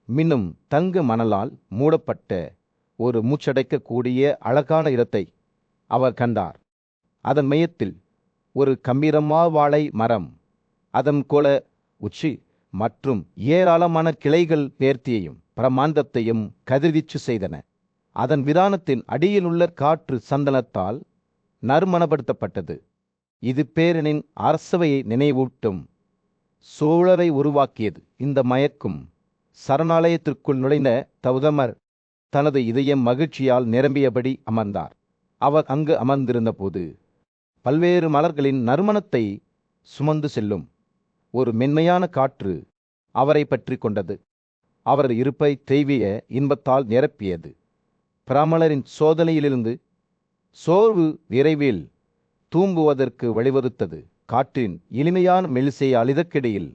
Speaker 1: மின்னும் தங்க மணலால் மூடப்பட்ட ஒரு மூச்சடைக்கக்கூடிய அழகான இடத்தை அவர் கண்டார். அதன் மையத்தில் ஒரு கம்பீரமா வாழை மரம், அதன் கோல உச்சி மற்றும் ஏராளமான கிளைகள் நேர்த்தியையும் பிரமாண்டத்தையும் கதிர்வீச்சு செய்தன. அதன் விதானத்தின் அடியிலுள்ள காற்று சந்தனத்தால் நறுமணப்படுத்தப்பட்டது. இது பேரனின் அரசவையை நினைவூட்டும் சூழலை உருவாக்கியது. இந்த மயக்கும் சரணாலயத்திற்குள் நுழைந்த கௌதமர் தனது இதயம் மகிழ்ச்சியால் நிரம்பியபடி அமர்ந்தார். அவர் அங்கு அமர்ந்திருந்த போது பல்வேறு மலர்களின் நறுமணத்தை சுமந்து செல்லும் ஒரு மென்மையான காற்று அவரை பற்றி கொண்டது. அவரது இருப்பை தெய்வீக இன்பத்தால் நிரப்பியது. பிராமணரின் சோதனையிலிருந்து சோர்வு விரைவில் தூம்புவதற்கு வழிவகுத்தது. காற்றின் இனிமையான மெல்லிசை அழிதற்கிடையில்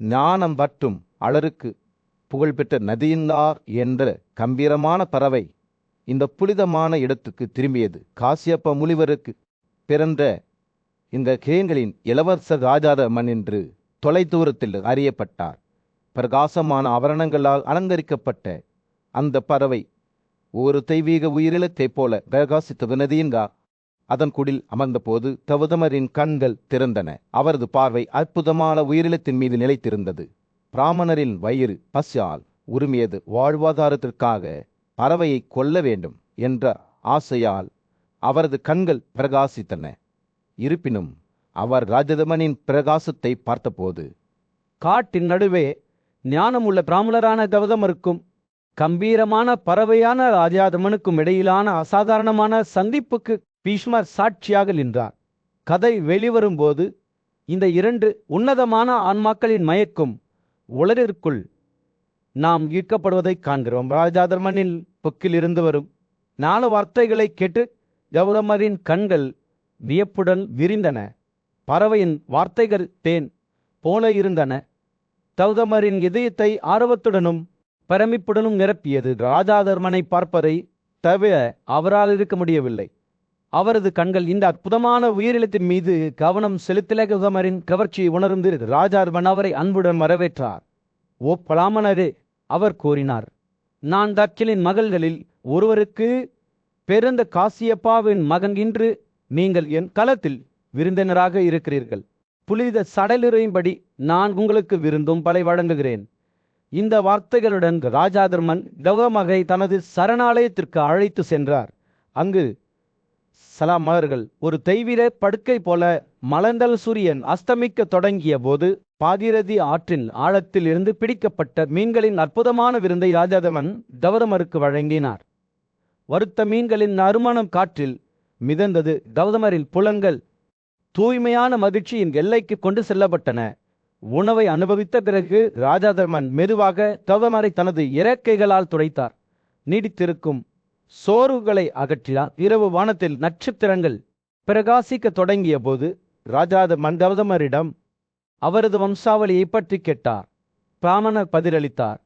Speaker 1: ஞானம் மற்றும் அலருக்கு புகழ்பெற்ற நதியினார் என்ற கம்பீரமான பறவை இந்த புனிதமான இடத்துக்கு திரும்பியது. காசியப்ப முனிவருக்கு பிறந்த இந்த கேங்களின் இளவரசர் ராஜாதமன் என்று தொலைதூரத்தில் அறியப்பட்டார். பிரகாசமான ஆபரணங்களால் அலங்கரிக்கப்பட்ட அந்த பறவை ஒரு தெய்வீக உயிரிழத்தைப் போல பிரகாசித்த நதியின்கா அதன் குடில் அமர்ந்தபோது கௌதமரின் கண்கள் திறந்தன. அவரது பார்வை அற்புதமான உயிரிழத்தின் மீது நிலைத்திருந்தது. பிராமணரின் வயிறு பசியால் உரிமையது. வாழ்வாதாரத்திற்காக பறவையை கொல்ல வேண்டும் என்ற ஆசையால் அவரது கண்கள் பிரகாசித்தன. இருப்பினும் அவர் ராஜதமனின் பிரகாசத்தை பார்த்தபோது,
Speaker 3: காட்டின் நடுவே ஞானமுள்ள பிராமணரான கௌதமருக்கும் கம்பீரமான பறவையான ராஜாதமனுக்கும் இடையிலான அசாதாரணமான சந்திப்புக்கு பீஷ்மர் சாட்சியாக நின்றார். கதை வெளிவரும்போது இந்த இரண்டு உன்னதமான ஆன்மாக்களின் மயக்கும் உலகிற்குள் நாம் ஈர்க்கப்படுவதை காண்கிறோம். ராஜாதமனின் பொக்கில் இருந்து வரும் 4 வார்த்தைகளை கேட்டு கௌதமரின் கண்கள் வியப்புடன் விரிந்தன. பறவையின் வார்த்தைகள் தேன் போல இருந்தன. கௌதமரின் இதயத்தை ஆர்வத்துடனும் பிரமிப்புடனும் நிரப்பியது. ராஜாதர்மனை பார்ப்பதை தவிர அவரால் இருக்க முடியவில்லை. அவரது கண்கள் இந்த அற்புதமான உயிரிழத்தின் மீது கவனம் செலுத்திய கௌதமரின் கவர்ச்சியை உணர்ந்து ராஜாதர்மன் அவரை அன்புடன் வரவேற்றார். ஓ பிராமணரே, அவர் கூறினார், நான் தட்சனின் மகள்களில் ஒருவருக்கு பிறந்த காசியப்பாவின் மகன். இன்று நீங்கள் என் களத்தில் விருந்தினராக இருக்கிறீர்கள். புனித சடலுறையின்படி நான் உங்களுக்கு விருந்தும் பலை வழங்குகிறேன். இந்த வார்த்தைகளுடன் ராஜாதர்மன் கௌதமரை தனது சரணாலயத்திற்கு அழைத்து சென்றார். அங்கு சலாம் அவர்கள் ஒரு தெய்வீர படுக்கை போல மலர்ந்தல் சூரியன் அஸ்தமிக்க தொடங்கிய போது பாகீரதி ஆற்றின் ஆழத்தில் இருந்து பிடிக்கப்பட்ட மீன்களின் அற்புதமான விருந்தை ராஜாதமன் கௌதமருக்கு வழங்கினார். வறுத்த மீன்களின் நறுமணம் காற்றில் மிதந்தது. கௌதமரின் புலன்கள் தூய்மையான மகிழ்ச்சியின் எல்லைக்கு கொண்டு செல்லப்பட்டன. உணவை அனுபவித்த பிறகு ராஜாதர்மன் மெதுவாக கௌதமரை தனது இறக்கைகளால் துடைத்தார். நீடித்திருக்கும் சோர்வுகளை அகற்றினார். இரவு வானத்தில் நட்சத்திரங்கள் பிரகாசிக்க தொடங்கிய போது ராஜாதர்மன் கௌதமரிடம் அவரது வம்சாவளியை பற்றி கேட்டார். பிராமணர் பதிலளித்தார்,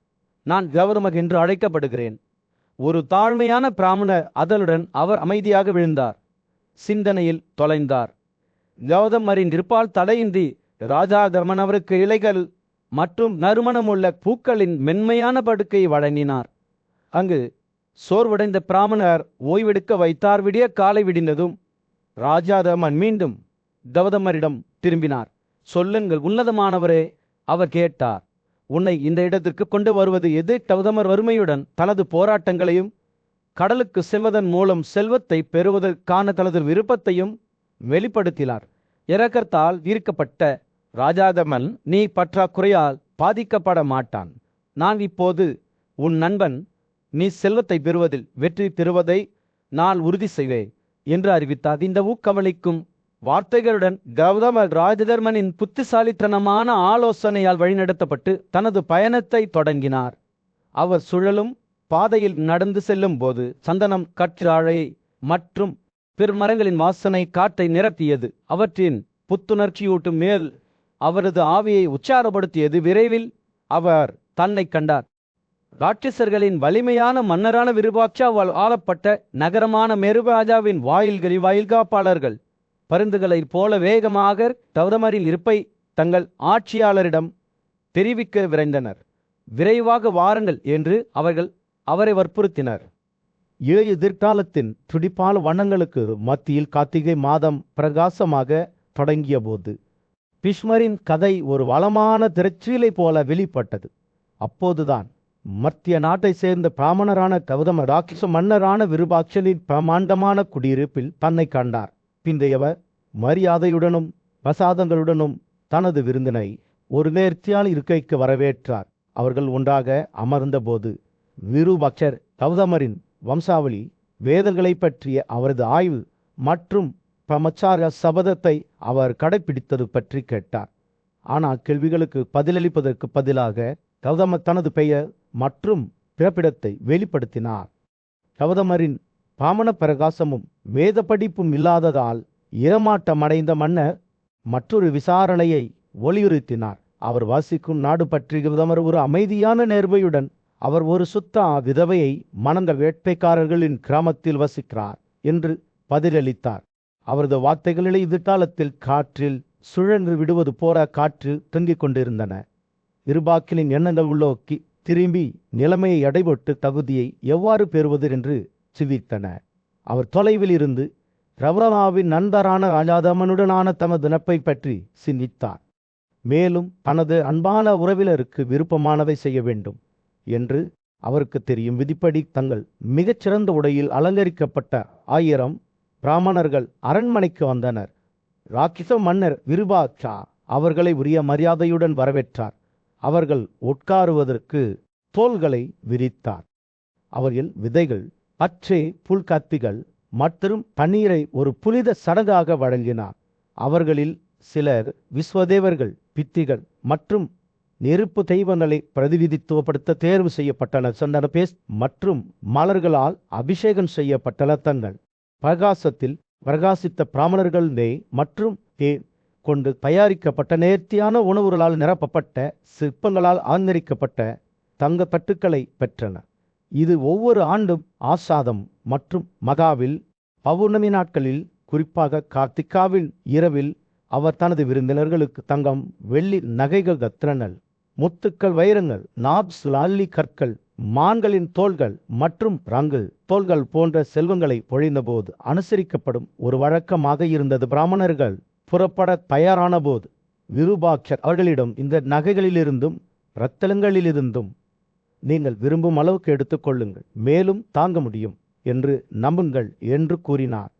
Speaker 3: நான் கௌதமர் என்று அழைக்கப்படுகிறேன். ஒரு தாழ்மையான பிராமணர். அதனுடன் அவர் அமைதியாக விழுந்தார். சிந்தனையில் தொலைந்தார். கௌதமரின் இருப்பால் தடையின்றி ராஜாதர்மன் அவருக்கு இலைகள் மற்றும் நறுமணமுள்ள பூக்களின் மென்மையான படுக்கையை வழங்கினார். அங்கு சோர்வடைந்த பிராமணர் ஓய்வெடுக்க வைத்தார். விடிய காலை விடிந்ததும் ராஜாதர்மன் மீண்டும் கௌதமரிடம் திரும்பினார். சொல்லுங்கள் உன்னதமானவரே, அவர் கேட்டார். உன்னை இந்த இடத்திற்கு கொண்டு வருவது எது? கௌதமர் வறுமையுடன் தனது போராட்டங்களையும் கடலுக்கு செல்வதன் மூலம் செல்வத்தை பெறுவதற்கான தனது விருப்பத்தையும் வெளிப்படுத்தினார். இரக்கத்தால் ஈர்க்கப்பட்ட ராஜாதர்மன், நீ பற்றாக்குறையால் பாதிக்கப்பட மாட்டான். நான் இப்போது உன் நண்பன். நீ செல்வத்தை பெறுவதில் வெற்றி பெறுவதை நான் உறுதி செய்வேன் என்று அறிவித்தார். இந்த ஊக்கமளிக்கும் வார்த்தைகளுடன் கௌதமர் ராஜாதர்மனின் புத்திசாலித்தனமான ஆலோசனையால் வழிநடத்தப்பட்டு தனது பயணத்தை தொடங்கினார். அவர் சுழலும் பாதையில் நடந்து செல்லும் போது சந்தனம், கற்றாழை மற்றும் பிற மரங்களின் வாசனை காட்டை நிரப்பியது. அவற்றின் புத்துணர்ச்சியூட்டும் மேல் அவரது ஆவியை உச்சாரப்படுத்தியது. விரைவில் அவர் தன்னை கண்டார். ராட்சசர்களின் வலிமையான மன்னரான விருபாட்சாவால் ஆளப்பட்ட நகரமான மெருராஜாவின் வாயில்களில் வாயில்காப்பாளர்கள் பருந்துகளைப் போல வேகமாக கௌதமரின் இருப்பை தங்கள் ஆட்சியாளரிடம் தெரிவிக்க விரைந்தனர். விரைவாக வாருங்கள் என்று அவர்கள் அவரை வற்புறுத்தினர். எதிர்காலத்தின் துடிப்பான வண்ணங்களுக்கு மத்தியில் கார்த்திகை மாதம் பிரகாசமாக தொடங்கிய போது பீஷ்மரின் கதை ஒரு வளமான திரைச்சீலை போல வெளிப்பட்டது. அப்போதுதான் மத்திய நாட்டை சேர்ந்த பிராமணரான கௌதமர் ராட்சச மன்னரான விருபாட்சனின் பிரமாண்டமான குடியிருப்பில் தன்னை கண்டார். பிந்தையவர் மரியாதையுடனும் பிரசாதங்களுடனும் தனது விருந்தினை ஒரு நேர்த்தியான இருக்கைக்கு வரவேற்றார். அவர்கள் ஒன்றாக அமர்ந்தபோது விருபாட்சர் கௌதமரின் வம்சாவளி, வேதங்களை பற்றிய அவரது ஆய்வு மற்றும் பிரம்மச்சார சபதத்தை அவர் கடைபிடித்தது பற்றி கேட்டார். ஆனால் கேள்விகளுக்கு பதிலளிப்பதற்கு பதிலாக கௌதமர் தனது பெயர் மற்றும் பிறப்பிடத்தை வெளிப்படுத்தினார். கௌதமரின் பாமன பிரகாசமும் வேத படிப்பும் இல்லாததால் இரமாட்டமடைந்த மன்னர் மற்றொரு விசாரணையை வலியுறுத்தினார். அவர் வாசிக்கும் நாடு பற்றி கௌதமர் ஒரு அமைதியான நேர்மையுடன் அவர் ஒரு சுத்த விதவையை மணந்த வேட்டைக்காரர்களின் கிராமத்தில் வசிக்கிறார் என்று பதிலளித்தார். அவரது வார்த்தைகளிலே எதிர்காலத்தில் காற்றில் சுழன்று விடுவது போல காற்று தொங்கிக் கொண்டிருந்தன. இருபாக்கிலின் எண்ணங்கள் உள்ளோக்கி திரும்பி நிலைமையை அடைபட்டு தகுதியை எவ்வாறு பெறுவது என்று சிந்தித்தன. அவர் தொலைவில் இருந்து ரவரமாவின் நண்பரான ராஜாதமனுடனான தமது நட்பை பற்றி சிந்தித்தார். மேலும் தனது அன்பான உறவினருக்கு விருப்பமானதை செய்ய வேண்டும் என்று அவருக்கு தெரியும். விதிப்படி தங்கள் மிகச்சிறந்த உடையில் அலங்கரிக்கப்பட்ட 1000 பிராமணர்கள் அரண்மனைக்கு வந்தனர். ராக்கிச மன்னர் விருபாட்சா அவர்களை உரிய மரியாதையுடன் வரவேற்றார். அவர்கள் உட்காருவதற்கு தோள்களை விரித்தார். அவர்கள் விதைகள், பச்சை புல்கத்திகள் மற்றும் பன்னீரை ஒரு புனித சடங்காக வழங்கினார். அவர்களில் சிலர் விஸ்வதேவர்கள், பித்திகள் மற்றும் நெருப்பு தெய்வங்களை பிரதிநிதித்துவப்படுத்த தேர்வு செய்யப்பட்டனர். சந்தனபேஸ் மற்றும் மலர்களால் அபிஷேகம் செய்யப்பட்ட லத்தங்கள், பிரகாசத்தில் பிரகாசித்த பிராமணர்கள் நெய் மற்றும் தேன் கொண்டு தயாரிக்கப்பட்ட நேர்த்தியான உணவுகளால் நிரப்பப்பட்ட சிற்பங்களால் அலங்கரிக்கப்பட்ட தங்க தட்டுக்களை பெற்றனர். இது ஒவ்வொரு ஆண்டும் ஆசாதம் மற்றும் மகாவில் பௌர்ணமி நாட்களில், குறிப்பாக கார்த்திகாவில் இரவில் அவர் தனது விருந்தினர்களுக்கு தங்கம், வெள்ளி நகைகள், ரத்தினங்கள், முத்துக்கள், வைரங்கள், நாப்ஸ், லால்லி கற்கள், மான்களின் தோள்கள் மற்றும் ரங்கு தோள்கள் போன்ற செல்வங்களை பொழிந்தபோது அனுசரிக்கப்படும் ஒரு வழக்கமாக இருந்தது. பிராமணர்கள் புறப்பட தயாரான போது விருபாட்சர் அவர்களிடம், இந்த நகைகளிலிருந்தும் இரத்தனங்களிலிருந்தும் நீங்கள் விரும்பும் அளவுக்கு எடுத்துக்கொள்ளுங்கள், மேலும் தாங்க முடியும் என்று நம்புங்கள் என்று கூறினார்.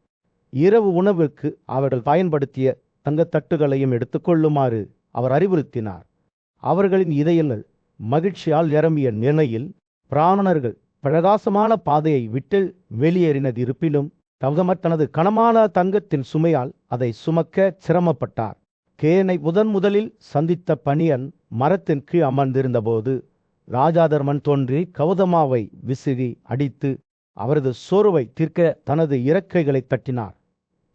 Speaker 3: இரவு உணவுக்கு அவர்கள் பயன்படுத்திய தங்கத்தட்டுகளையும் எடுத்துக்கொள்ளுமாறு அவர் அறிவுறுத்தினார். அவர்களின் இதயங்கள் மகிழ்ச்சியால் நிரம்பிய நிலையில் பிராமணர்கள் பிரகாசமான பாதையை விட்டு வெளியேறினது. இருப்பினும் கௌதமர் தனது கனமான தங்கத்தின் சுமையால் அதை சுமக்க சிரமப்பட்டார். கேனை முதலில் சந்தித்த பணியன் மரத்தின் கீழ் அமர்ந்திருந்த போது ராஜாதர்மன் தோன்றி கௌதமாவை விசிறி அடித்து அவரது சோர்வை தீர்க்க தனது இறக்கைகளை தட்டினார்.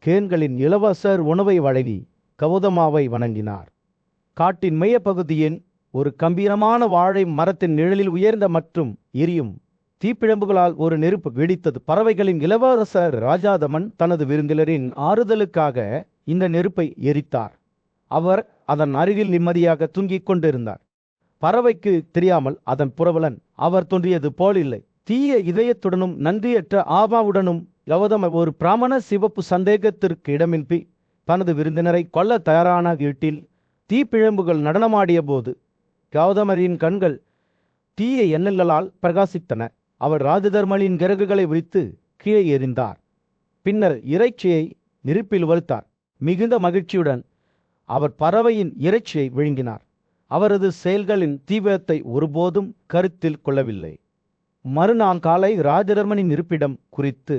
Speaker 3: கேன்களின் இளவரசர் உணவை வழங்கி கௌதமாவை வணங்கினார். காட்டின் மையப்பகுதியின் ஒரு கம்பீரமான வாழை மரத்தின் நிழலில் உயர்ந்த மற்றும் எரியும் தீப்பிழம்புகளால் ஒரு நெருப்பு வெடித்தது. பறவைகளின் இளவரசர் ராஜாதமன் தனது விருந்தினரின் ஆறுதலுக்காக இந்த நெருப்பை எரித்தார். அவர் அதன் அருகில் நிம்மதியாக தூங்கிக் கொண்டிருந்தார். பறவைக்கு தெரியாமல் அதன் புரவலன் அவர் தோன்றியது போல் இல்லை. தீய இதயத்துடனும் நன்றியற்ற ஆபாவுடனும் கௌதமர் ஒரு பிராமண சிவப்பு சந்தேகத்திற்கு இடமின்றி தனது விருந்தினரை கொல்ல தயாரான வீட்டில் தீப்பிழம்புகள் நடனமாடிய போது கௌதமரின் கண்கள் தீய எண்ணங்களால் பிரகாசித்தன. அவர் ராஜதர்மனின் கிறகுகளை விரித்து கீழே எறிந்தார். பின்னர் இறைச்சியை நெருப்பில் வறுத்தார். மிகுந்த மகிழ்ச்சியுடன் அவர் பறவையின் இறைச்சியை விழுங்கினார். அவரது செயல்களின் தீவிரத்தை ஒருபோதும் கருத்தில் கொள்ளவில்லை. மறுநாள் காலை ராஜதர்மனின் இருப்பிடம் குறித்து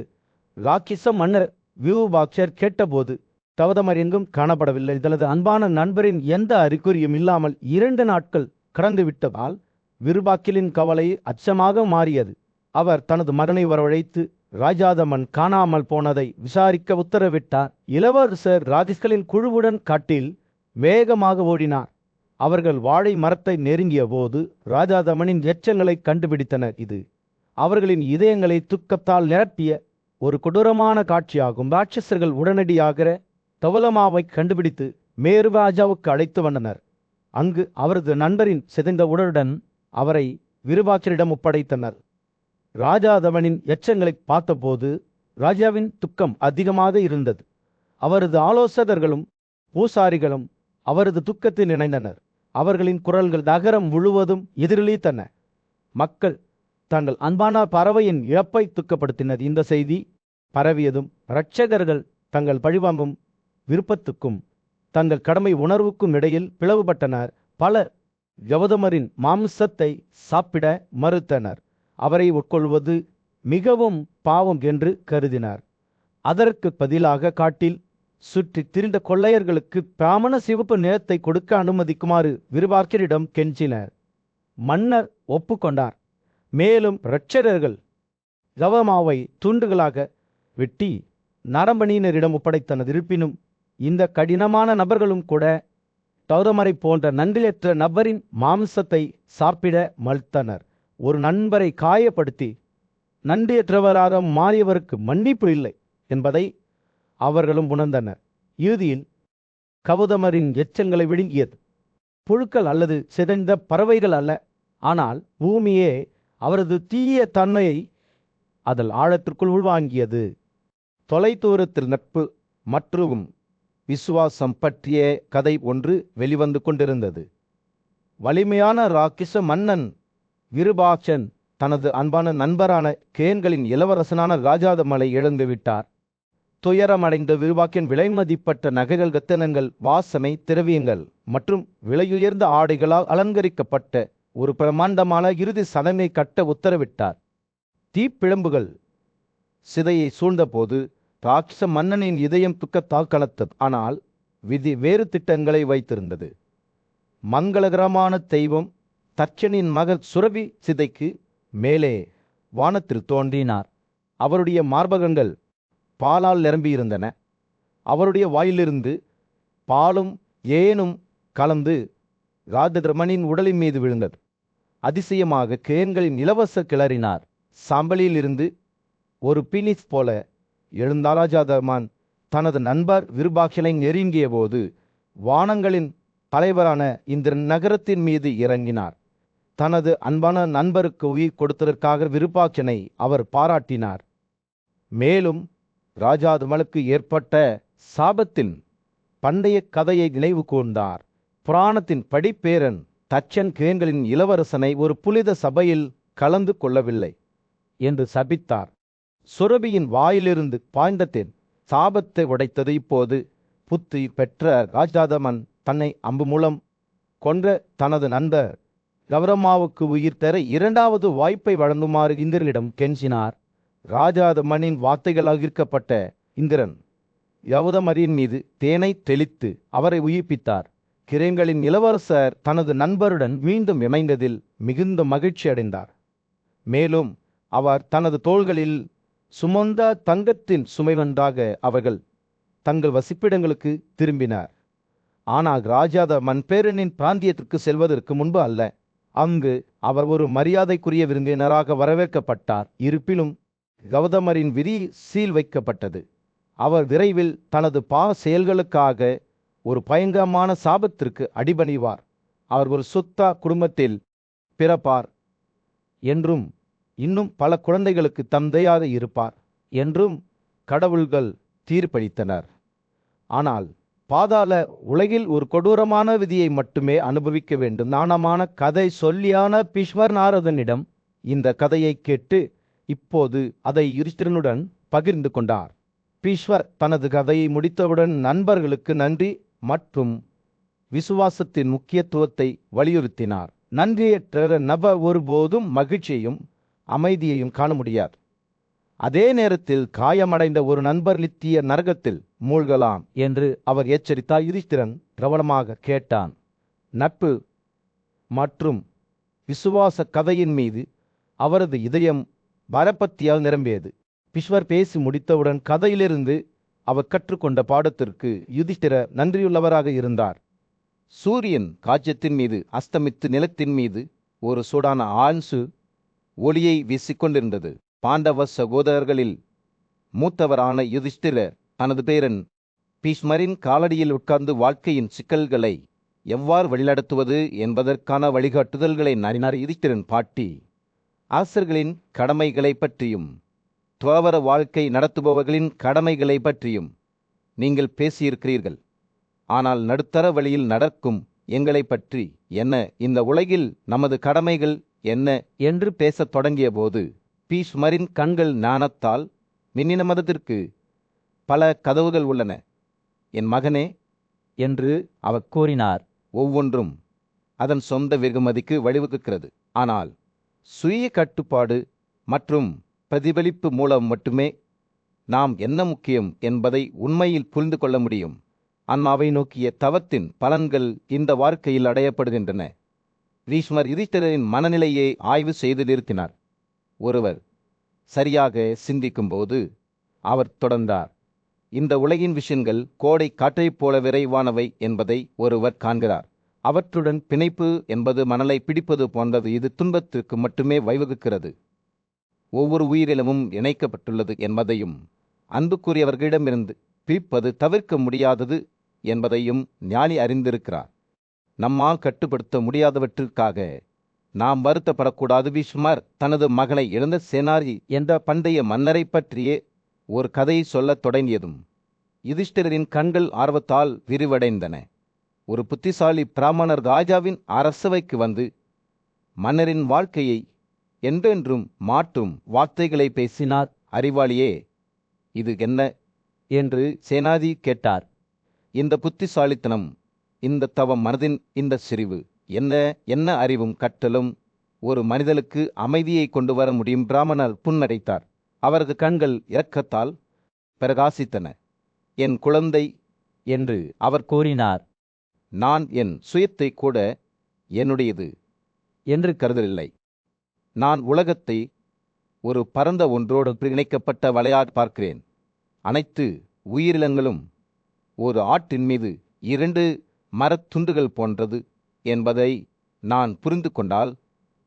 Speaker 3: ராக்கிச மன்னர் விருபாட்சர் கேட்டபோது கௌதமர் எங்கும் காணப்படவில்லை. தனது அன்பான நண்பரின் எந்த அறிகுறியும் இல்லாமல் 2 நாட்கள் கடந்து விட்டதால் விருபாக்கிலின் கவலை அச்சமாக மாறியது. அவர் தனது மகனை வரவழைத்து ராஜாதமன் காணாமல் போனதை விசாரிக்க உத்தரவிட்டார். இளவரசர் ராஜிஸ்களின் குழுவுடன் காட்டில் வேகமாக ஓடினார். அவர்கள் வாழை மரத்தை நெருங்கிய போது ராஜாதமனின் எச்சங்களை கண்டுபிடித்தனர். இது அவர்களின் இதயங்களை துக்கத்தால் நிரப்பிய ஒரு கொடூரமான காட்சியாகும். ராட்சசர்கள் உடனடியாக கௌதமாவை கண்டுபிடித்து மேரு ராஜாவுக்கு அழைத்து வந்தனர். அங்கு அவரது நண்பரின் சிதைந்த உடலுடன் அவரை விருபாட்சரிடம் ஒப்படைத்தனர். ராஜாதமனின் எச்சங்களை பார்த்தபோது ராஜாவின் துக்கம் அதிகமாக இருந்தது. அவரது ஆலோசகர்களும் பூசாரிகளும் அவரது துக்கத்தில் இணைந்தனர். அவர்களின் குரல்கள் நகரம் முழுவதும் எதிரொலித்தன. மக்கள் தங்கள் அன்பான பறவையின் இழப்பை துக்கப்படுத்தினர். இந்த செய்தி பரவியதும் இரட்சகர்கள் தங்கள் பழிவாங்கும் விருப்பத்துக்கும் தங்கள் கடமை உணர்வுக்கும் இடையில் பிளவுபட்டனர். பலர் கௌதமரின் மாம்சத்தை சாப்பிட மறுத்தனர். அவரை உட்கொள்வது மிகவும் பாவம் என்று கருதினார். அதற்கு பதிலாக காட்டில் சுற்றி திரிந்த கொள்ளையர்களுக்கு பிராமண சிவப்பு நிறத்தை கொடுக்க அனுமதிக்குமாறு விருபாட்சரிடம் கெஞ்சினர். மன்னர் ஒப்புக்கொண்டார். மேலும் இரட்சகர்கள் கவமாவை துண்டுகளாக வெட்டி நரம்பணியினரிடம் ஒப்படைத்தனர். இருப்பினும் இந்த கடினமான நபர்களும் கூட டௌரமரை போன்ற நன்றியற்ற நபரின் மாம்சத்தை சாப்பிட மறுத்தனர். ஒரு நண்பரை காயப்படுத்தி நன்றியற்றவராக மாறியவருக்கு மன்னிப்பு இல்லை என்பதை அவர்களும் உணர்ந்தனர். இறுதியில் கௌதமரின் எச்சங்களை விழுங்கியது புழுக்கள் அல்லது சிதைந்த பறவைகள் அல்ல, ஆனால் பூமியே அவரது தீய தன்மையை அதன் ஆழத்திற்குள் உள்வாங்கியது.
Speaker 1: தொலைதூரத்தில் நட்பு மற்றும் விசுவாசம் பற்றிய கதை ஒன்று வெளிவந்து கொண்டிருந்தது. வலிமையான ராக்கிச மன்னன் விருபாக்ஷன் தனது அன்பான நண்பரான கேன்களின் இளவரசனான ராஜாதமலை இழந்து விட்டார். துயரமடைந்த விருபாக்கின் விலைமதிப்பட்ட நகைகள், ரத்தினங்கள், வாசனை திரவியங்கள் மற்றும் விலையுயர்ந்த ஆடைகளால் அலங்கரிக்கப்பட்ட ஒரு பிரமாண்டமான இறுதி சடங்கை கட்ட உத்தரவிட்டார். தீப்பிழம்புகள் சிதையை சூழ்ந்தபோது ராட்சச மன்னனின் இதயம் துக்கத்தால் கலத்தது. ஆனால் விதி வேறு திட்டங்களை வைத்திருந்தது. மங்களகரமான தெய்வம் தட்சனின் மகள் சுரபி சிதைக்கு மேலே வானத்தில் தோன்றினார். அவருடைய மார்பகங்கள் பாலால் நிரம்பியிருந்தன. அவருடைய வாயிலிருந்து பாலும் ஏனும் கலந்து ராஜதமனின் உடலின் மீது விழுந்தது. அதிசயமாக கேன்களின் இலவச கிளறினார். சாம்பலிலிருந்து ஒரு பீனிக்ஸ் போல எழுந்த ராஜாதமன் தனது நண்பர் விருபாக்ஷனை நெருங்கிய போது வானங்களின் தலைவரான இந்த நகரத்தின் மீது இறங்கினார். தனது அன்பான நண்பருக்கு உயிர் கொடுத்ததற்காக விருபாக்ஷனை அவர் பாராட்டினார். மேலும் ராஜாதமனுக்கு ஏற்பட்ட சாபத்தின் பண்டைய கதையை நினைவு கூர்ந்தார். புராணத்தின் படிப்பேரன் தட்சன் கேன்களின் இளவரசனை ஒரு புனித சபையில் கலந்து கொள்ளவில்லை என்று சபித்தார். சுரபியின் வாயிலிருந்து பாய்ந்த தேன் சாபத்தை உடைத்தது. இப்போது புத்தி பெற்ற ராஜாதமன் தன்னை அம்பு மூலம் கொன்ற தனது நண்பர் கௌரமாவுக்கு உயிர் தர இரண்டாவது வாய்ப்பை வழங்குமாறு இந்திரனிடம் கெஞ்சினார். ராஜாதமனின் வார்த்தைகளால் ஈர்க்கப்பட்ட இந்திரன் கௌதமரின் மீது தேனை தெளித்து அவரை உயிர்ப்பித்தார். கிரேன்களின் இளவரசர் தனது நண்பருடன் மீண்டும் இணைந்ததில் மிகுந்த மகிழ்ச்சி அடைந்தார். மேலும் அவர் தனது தோள்களில் சுமந்த தங்கத்தின் சுமைவன்றாக அவர்கள் தங்கள் வசிப்பிடங்களுக்கு திரும்பினார். ஆனால் ராஜாதமன் பேரனின் பிராந்தியத்திற்கு செல்வதற்கு முன்பு அல்ல. அங்கு அவர் ஒரு மரியாதைக்குரிய விருந்தினராக வரவேற்கப்பட்டார். இருப்பினும் கௌதமரின் விதி சீல் வைக்கப்பட்டது. அவர் விரைவில் தனது செயல்களுக்காக ஒரு பயங்கரமான சாபத்திற்கு அடிபணிவார். அவர் ஒரு சுத்த குடும்பத்தில் பிறப்பார் என்றும் இன்னும் பல குழந்தைகளுக்கு தந்தையாக இருப்பார் என்றும் கடவுள்கள் தீர்ப்பளித்தனர். ஆனால் பாதாள உலகில் ஒரு கொடூரமான விதியை மட்டுமே அனுபவிக்க வேண்டும். நாணமான கதை சொல்லியான பீஷ்மர் நாரதனிடம் இந்த கதையை கேட்டு இப்போது அதை யுதிஷ்டிரனுடன் பகிர்ந்து கொண்டார். பீஷ்வர் தனது கதையை முடித்தவுடன் நண்பர்களுக்கு நன்றி மற்றும் விசுவாசத்தின் முக்கியத்துவத்தை வலியுறுத்தினார். நன்றியற்ற நபர் ஒருபோதும் மகிழ்ச்சியையும் அமைதியையும் காண முடியாது. அதே நேரத்தில் காயமடைந்த ஒரு நண்பர் நித்திய நரகத்தில் மூழ்கலாம் என்று அவர் எச்சரித்தார். யுதிஷ்டிரன் கவனமாக கேட்டான். நட்பு மற்றும் விசுவாச கதையின் மீது அவரது இதயம் பரபக்தியால் நிரம்பியது. பீஷ்வர் பேசி முடித்தவுடன் கதையிலிருந்து அவர் கற்றுக்கொண்ட பாடத்திற்கு யுதிஷ்டிர நன்றியுள்ளவராக இருந்தார். சூரியன் காட்சியத்தின் மீது அஸ்தமித்து நிலத்தின் மீது ஒரு சூடான ஆன்சு ஒளியை வீசிக்கொண்டிருந்தது. பாண்டவ சகோதரர்களில் மூத்தவரான யுதிஷ்டிரர் தனது பேரன் பீஷ்மரின் காலடியில் உட்கார்ந்து வாழ்க்கையின் சிக்கல்களை எவ்வாறு வழிநடத்துவது என்பதற்கான வழிகாட்டுதல்களை நாடினார். யுதிஷ்டிரன் பாட்டி அரசர்களின் கடமைகளை பற்றியும் துவர வாழ்க்கை நடத்துபவர்களின் கடமைகளை பற்றியும் நீங்கள் பேசியிருக்கிறீர்கள். ஆனால் நடுத்தர வழியில் நடக்கும் எங்களை பற்றி என்ன, இந்த உலகில் நமது கடமைகள் என்ன என்று பேசத் தொடங்கிய போது பீஷ்மரின் கண்கள் ஞானத்தால் மின்னின. மதத்திற்கு பல கதவுகள் உள்ளன என் மகனே என்று அவர் கூறினார். ஒவ்வொன்றும் அதன் சொந்த வெகுமதிக்கு வழிவகுக்கிறது. ஆனால் சுய கட்டுப்பாடு மற்றும் பிரதிபலிப்பு மூலம் மட்டுமே நாம் என்ன முக்கியம் என்பதை உண்மையில் புரிந்து கொள்ள முடியும். அன்மாவை நோக்கிய தவத்தின் பலன்கள் இந்த வாழ்க்கையில் அடையப்படுகின்றன. பீஷ்மர் யுதிஷ்டிரரின் மனநிலையை ஆய்வு செய்து நிறுத்தினார். ஒருவர் சரியாக சிந்திக்கும்போது அவர் தொடர்ந்தார். இந்த உலகின் விஷயங்கள் கோடை காற்றைப் போல விரைவானவை என்பதை ஒருவர் காண்கிறார். அவற்றுடன் பிணைப்பு என்பது மணலை பிடிப்பது போன்றது. இது துன்பத்திற்கு மட்டுமே வழிவகுக்கிறது. ஒவ்வொரு உயிரினமும் இணைக்கப்பட்டுள்ளது என்பதையும் அன்புக்குரியவர்களிடமிருந்து பிரிப்பது தவிர்க்க முடியாதது என்பதையும் ஞானி அறிந்திருக்கிறார். நம்மால் கட்டுப்படுத்த முடியாதவற்றிற்காக நாம் வருத்தப்படக்கூடாது. பீஷ்மர் தனது மகளை இழந்த சேனாரி என்ற பண்டைய மன்னரை பற்றியே ஒரு கதையை சொல்லத் தொடங்கியதும் யுதிஷ்டிரரின் கண்கள் ஆர்வத்தால் விரிவடைந்தன. ஒரு புத்திசாலி பிராமணர் ராஜாவின் அரசவைக்கு வந்து மன்னரின் வாழ்க்கையை என்றென்றும் மாற்றும் வார்த்தைகளை பேசினார். அறிவாளியே, இது என்ன
Speaker 2: என்று சேனாதி கேட்டார்.
Speaker 1: இந்த புத்திசாலித்தனம், இந்த தவம், மனதின் இந்த சிரிவு, என்ன அறிவும் கற்றலும் ஒரு மனிதனுக்கு அமைதியை கொண்டு வர முடியும். பிராமணர் புன்னடைத்தார். அவரது கண்கள் இரக்கத்தால் பிரகாசித்தன. என் குழந்தை என்று அவர்
Speaker 2: கூறினார்.
Speaker 1: நான் என் சுயத்தை கூட என்னுடையது என்று கருதவில்லை. நான் உலகத்தை ஒரு பரந்த ஒன்றோடு இணைக்கப்பட்ட வளையாட் பார்க்கிறேன். அனைத்து உயிரினங்களும் ஒரு ஆட்டின் மீது 2 மரத்துண்டுகள் போன்றது என்பதை நான் புரிந்து கொண்டால்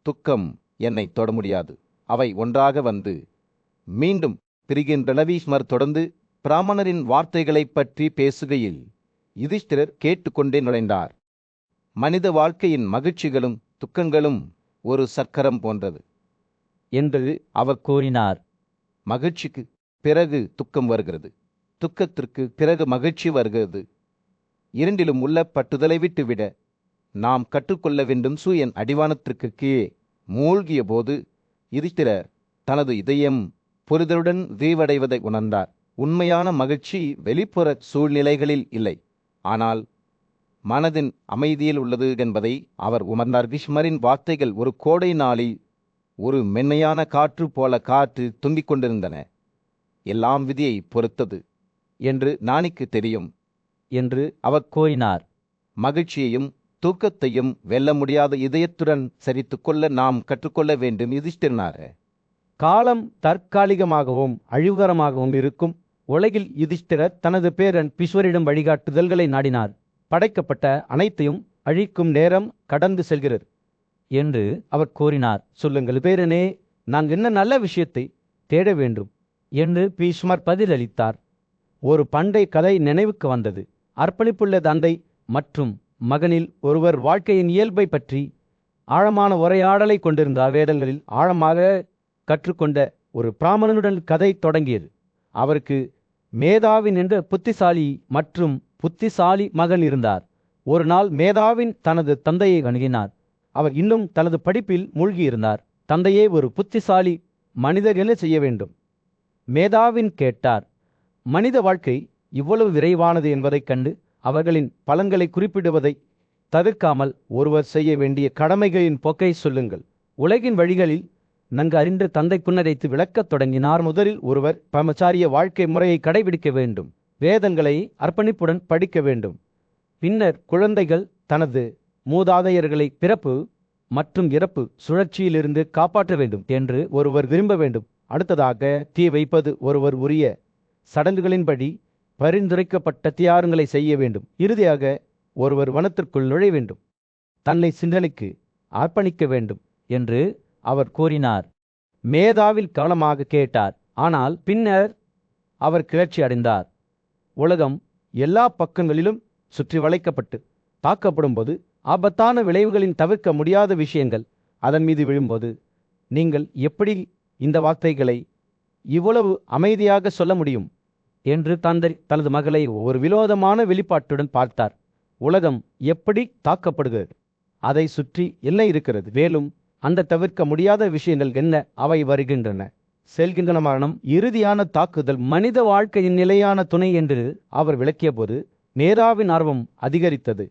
Speaker 1: துக்கம் என்னை தொட முடியாது. அவை ஒன்றாக வந்து மீண்டும் பிரிகின்றன. பீஷ்மர் தொடர்ந்து பிராமணரின் வார்த்தைகளைப் பற்றி பேசுகையில் யுதிஷ்டிரர் கேட்டுக்கொண்டே நுழைந்தார். மனித வாழ்க்கையின் மகிழ்ச்சிகளும் துக்கங்களும் ஒரு சக்கரம் போன்றது
Speaker 2: என்று அவர் கூறினார்.
Speaker 1: மகிழ்ச்சிக்கு பிறகு துக்கம் வருகிறது, துக்கத்திற்கு பிறகு மகிழ்ச்சி வருகிறது. இரண்டிலும் உள்ள பட்டுதலை விட்டுவிட நாம் கற்றுக்கொள்ள வேண்டும். சூரியன் அடிவானத்திற்கு கீழே மூழ்கிய போது யுதிஷ்டிரர் தனது இதயம் புரிதலுடன் விரிவடைவதை உணர்ந்தார். உண்மையான மகிழ்ச்சி வெளிப்புற சூழ்நிலைகளில் இல்லை, ஆனால் மனதின் அமைதியில் உள்ளது என்பதை அவர் உணர்ந்தார். பீஷ்மரின் வார்த்தைகள் ஒரு கோடை நாளில் ஒரு மென்மையான காற்று போல காற்று தும்பிக் கொண்டிருந்தன. எல்லாம் விதியை பொறுத்தது என்று ஞானிக்கு தெரியும்
Speaker 2: என்று அவர் கூறினார்.
Speaker 1: மகிழ்ச்சியையும் தூக்கத்தையும் வெல்ல முடியாத இதயத்துடன் சரித்து கொள்ள நாம் கற்றுக்கொள்ள வேண்டும். யுதிஷ்டிரனார்,
Speaker 3: காலம் தற்காலிகமாகவும் அழிவுகரமாகவும் இருக்கும் உலகில் யுதிஷ்டிரர் தனது பேரன் பிஸ்வரிடம் வழிகாட்டுதல்களை நாடினார். படைக்கப்பட்ட அனைத்தையும் அழிக்கும் நேரம் கடந்து செல்கிறது
Speaker 2: என்று அவர் கூறினார்.
Speaker 3: சொல்லுங்கள் பேரனே, நான் என்ன நல்ல விஷயத்தை தேட வேண்டும்
Speaker 2: என்று பீஷ்மர் பதிலளித்தார்.
Speaker 3: ஒரு பண்டை கதை நினைவுக்கு வந்தது.
Speaker 2: அர்ப்பணிப்புள்ள தந்தை மற்றும் மகனில் ஒருவர் வாழ்க்கையின் இயல்பை பற்றி ஆழமான உரையாடலை கொண்டிருந்தார். வேதங்களில் ஆழமாக கற்றுக்கொண்ட ஒரு பிராமணனுடன் கதை தொடங்கியது. அவருக்கு மேதாவின் என்ற புத்திசாலி மற்றும் புத்திசாலி மகன் இருந்தார். ஒரு நாள் மேதாவின் தனது தந்தையை அணுகினார். அவர் இன்னும் தனது படிப்பில் மூழ்கியிருந்தார். தந்தையே, ஒரு புத்திசாலி மனிதர் என்ன செய்ய வேண்டும்? மேதாவின் கேட்டார். மனித வாழ்க்கை இவ்வளவு விரைவானது என்பதைக் கண்டு அவர்களின் பலன்களை குறிப்பிடுவதை தவிர்க்காமல் ஒருவர் செய்ய வேண்டிய கடமைகளின் போக்கை சொல்லுங்கள். உலகின் வழிகளில் நன்கு அறிந்த தந்தை புன்னரைத்து விளக்கத் தொடங்கினார். முதலில் ஒருவர் பிரம்மச்சாரிய வாழ்க்கை முறையை கடைபிடிக்க வேண்டும். வேதங்களை அர்ப்பணிப்புடன் படிக்க வேண்டும். பின்னர் குழந்தைகள் தனது மூதாதையர்களை பிறப்பு மற்றும் இறப்பு சுழற்சியிலிருந்து காப்பாற்ற வேண்டும் என்று ஒருவர் விரும்ப வேண்டும். அடுத்ததாக தீ வைப்பது ஒருவர் உரிய சடங்குகளின்படி பரிந்துரைக்கப்பட்ட தியாகங்களை செய்ய வேண்டும். இறுதியாக ஒருவர் வனத்திற்குள் நுழைய வேண்டும். தன்னை சிந்தனைக்கு அர்ப்பணிக்க வேண்டும் என்று அவர் கூறினார். மேதாவில் கவனமாக கேட்டார். ஆனால் பின்னர் அவர் கிளர்ச்சி அடைந்தார். உலகம் எல்லா பக்கங்களிலும் சுற்றி வளைக்கப்பட்டு தாக்கப்படும்போது, ஆபத்தான விளைவுகளின் தவிர்க்க முடியாத விஷயங்கள் அதன் மீது விழும்போது, நீங்கள் எப்படி இந்த வார்த்தைகளை இவ்வளவு அமைதியாக சொல்ல முடியும் என்று தந்தை தனது மகளை ஒரு வினோதமான வெளிப்பாட்டுடன் பார்த்தார். உலகம் எப்படி தாக்கப்படுகிறது, அதை சுற்றி என்ன இருக்கிறது, மேலும் அந்த தவிர்க்க முடியாத விஷயங்கள் என்ன, அவை வருகின்றன, செல்கின்றன. மரணம் இறுதியான தாக்குதல் மனித வாழ்க்கையின் நிலையான துணை என்று அவர் விளக்கியபோது மேதாவின் ஆர்வம் அதிகரித்தது.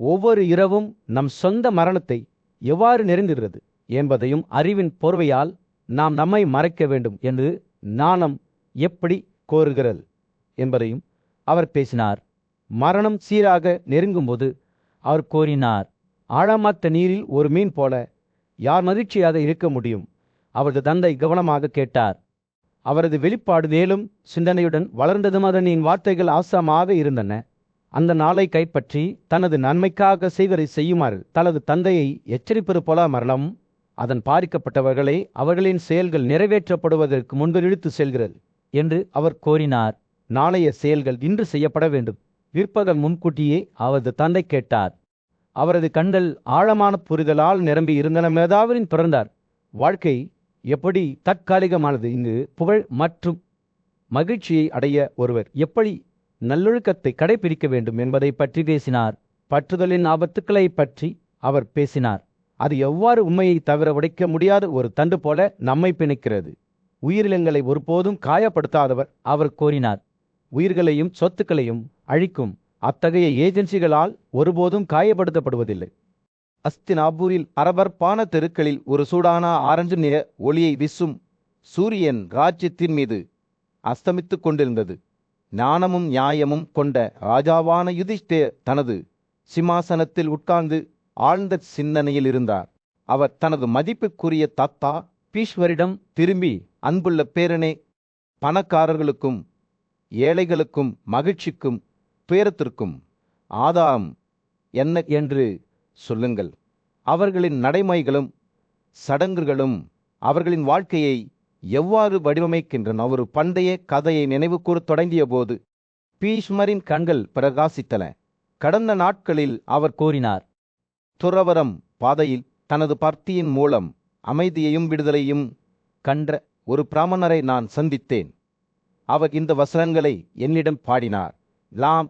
Speaker 2: ஒவ்வொரு இரவும் நம் சொந்த மரணத்தை எவ்வாறு நெருங்குகிறது என்பதையும், அறிவின் போர்வையால் நாம் நம்மை மறைக்க வேண்டும் என்று ஞானம் எப்படி கோருகிறது என்பதையும் அவர் பேசினார். மரணம் சீராக நெருங்கும்போது அவர் கூறினார், ஆழமற்ற நீரில் ஒரு மீன் போல யார் மகிழ்ச்சியாக இருக்க முடியும்? அவரது தந்தை கவனமாக கேட்டார். அவரது வெளிப்பாடு மேலும் சிந்தனையுடன் வளர்ந்ததும் அதனின் வார்த்தைகள் ஆசாமாக இருந்தன. அந்த நாளை கைப்பற்றி தனது நன்மைக்காக செய்வதை செய்யுமாறு தனது தந்தையை எச்சரிப்பது போல மரணம் அதன் பாதிக்கப்பட்டவர்களை அவர்களின் செயல்கள் நிறைவேற்றப்படுவதற்கு முன்பு இழுத்து செல்கிறது என்று அவர் கோரினார். நாளைய செயல்கள் இன்று செய்யப்பட வேண்டும். பிற்பகல் முன்கூட்டியே அவரது தந்தை கேட்டார். அவரது கண்கள் ஆழமான புரிதலால் நிரம்பி இருந்தன. மேதாவின் பிறந்தார். வாழ்க்கை எப்படி தற்காலிகமானது, இங்கு புகழ் மற்றும் மகிழ்ச்சியை அடைய ஒருவர் எப்படி நல்லொழுக்கத்தை கடைபிடிக்க வேண்டும் என்பதை பற்றி பேசினார். பற்றுதலின் ஆபத்துக்களை பற்றி அவர் பேசினார். அது எவ்வாறு உண்மையை தவிர உடைக்க முடியாத ஒரு தண்டு போல நம்மை பிணைக்கிறது. உயிரினங்களை ஒருபோதும் காயப்படுத்தாதவர் அவர் கோரினார். உயிர்களையும் சொத்துக்களையும் அழிக்கும் அத்தகைய ஏஜென்சிகளால் ஒருபோதும் காயப்படுத்தப்படுவதில்லை.
Speaker 1: அஸ்தினாபூரில் அரபர்ப்பான தெருக்களில் ஒரு சூடான ஆரஞ்சு நிற ஒளியை வீசும் சூரியன் ராஜ்யத்தின் மீது அஸ்தமித்துக் கொண்டிருந்தது. ஞானமும் நியாயமும் கொண்ட ராஜாவான யுதிஷ்டேர் தனது சிம்மாசனத்தில் உட்கார்ந்து ஆழ்ந்த சிந்தனையில் இருந்தார். அவர் தனது மதிப்புக்குரிய தாத்தா பீஷ்வரிடம் திரும்பி, அன்புள்ள பேரனே, பணக்காரர்களுக்கும் ஏழைகளுக்கும் மகிழ்ச்சிக்கும் துயரத்திற்கும் ஆதாரம் என்ன என்று சொல்லுங்கள். அவர்களின் நடைமுறைகளும் சடங்குகளும் அவர்களின் வாழ்க்கையை எவ்வாறு வடிவமைக்கின்றன? ஒரு பண்டைய கதையை நினைவு கூறத் தொடங்கிய போது பீஷ்மரின் கண்கள் பிரகாசித்தன. கடந்த நாட்களில் அவர்
Speaker 2: கோரினார்.
Speaker 1: துறவரம் பாதையில் தனது பர்த்தியின் மூலம் அமைதியையும் விடுதலையும் கண்ட ஒரு பிராமணரை நான் சந்தித்தேன். அவர் இந்த வசனங்களை என்னிடம் பாடினார். நாம்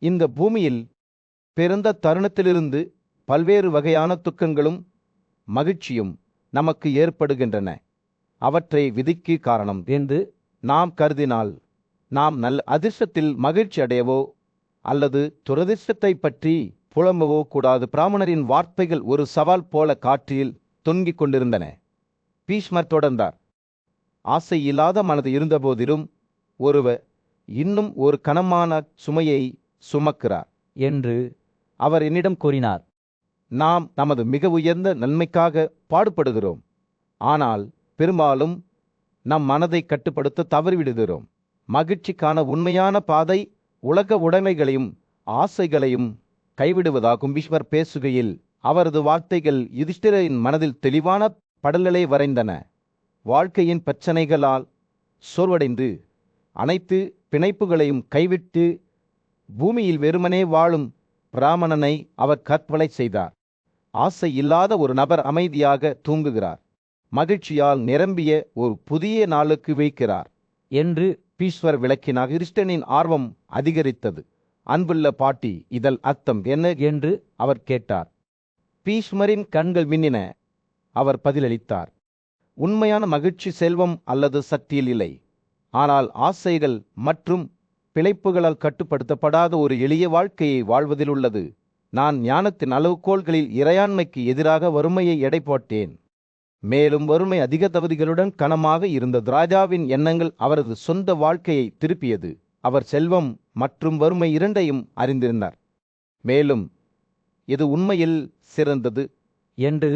Speaker 1: இந்த பூமியில் பிறந்த தருணத்திலிருந்து பல்வேறு வகையான துக்கங்களும் மகிழ்ச்சியும் நமக்கு ஏற்படுகின்றன. அவற்றை விதிக்கு காரணம் என்று நாம் கருதினால் நாம் நல்ல அதிர்ஷ்டத்தில் மகிழ்ச்சி அடையவோ அல்லது துரதிர்ஷ்டத்தை பற்றி புலம்பவோ கூடாது. பிராமணரின் வார்த்தைகள் ஒரு சவால் போல காற்றில் தொங்கிக் கொண்டிருந்தன. பீஷ்மர் தொடர்ந்தார். ஆசை இல்லாத மனது இருந்தபோதிலும் ஒருவர் இன்னும் ஒரு கனமான சுமையை சுமக்கிறார்
Speaker 2: என்று அவர் என்னிடம் கூறினார்.
Speaker 1: நாம் நமது மிக உயர்ந்த நன்மைக்காக பாடுபடுகிறோம், ஆனால் பெரும்பாலும் நம் மனதை கட்டுப்படுத்த தவறிவிடுகிறோம். மகிழ்ச்சிக்கான உண்மையான பாதை உலக உடைமைகளையும் ஆசைகளையும் கைவிடுவதாகும். பீஷ்மர் பேசுகையில் அவரது வார்த்தைகள் யுதிஷ்டிரரின் மனதில் தெளிவான படல்களை வரைந்தன. வாழ்க்கையின் பிரச்சனைகளால் சோர்வடைந்து அனைத்து பிணைப்புகளையும் கைவிட்டு பூமியில் வெறுமனே வாழும் பிராமணனை அவர் கற்பனை செய்தார். ஆசை இல்லாத ஒரு நபர் அமைதியாக தூங்குகிறார், மகிழ்ச்சியால் நிரம்பிய ஒரு புதிய நாளுக்கு வைக்கிறார்
Speaker 2: என்று
Speaker 1: பீஷ்வர் விளக்கினார். யுதிஷ்டனின் ஆர்வம் அதிகரித்தது. அன்புள்ள பாட்டி, இதழ் அர்த்தம் என்ன
Speaker 2: என்று
Speaker 1: அவர் கேட்டார். பீஷ்மரின் கண்கள் மின்னின. அவர் பதிலளித்தார். உண்மையான மகிழ்ச்சி செல்வம் அல்லது சக்தியில் இல்லை, ஆனால் ஆசைகள் மற்றும் பிழைப்புகளால் கட்டுப்படுத்தப்படாத ஒரு எளிய வாழ்க்கையை வாழ்வதில் உள்ளது. நான் ஞானத்தின் அளவுகோல்களில் இறையாண்மைக்கு எதிராக வறுமையை எடை போட்டேன். மேலும் வறுமை அதிக தகுதிகளுடன் கனமாக இருந்தது. ராஜாவின் எண்ணங்கள் அவரது சொந்த வாழ்க்கையை திருப்பியது. அவர் செல்வம் மற்றும் வறுமை இரண்டையும் அறிந்திருந்தார். மேலும் இது உண்மையில் சிறந்தது
Speaker 2: என்று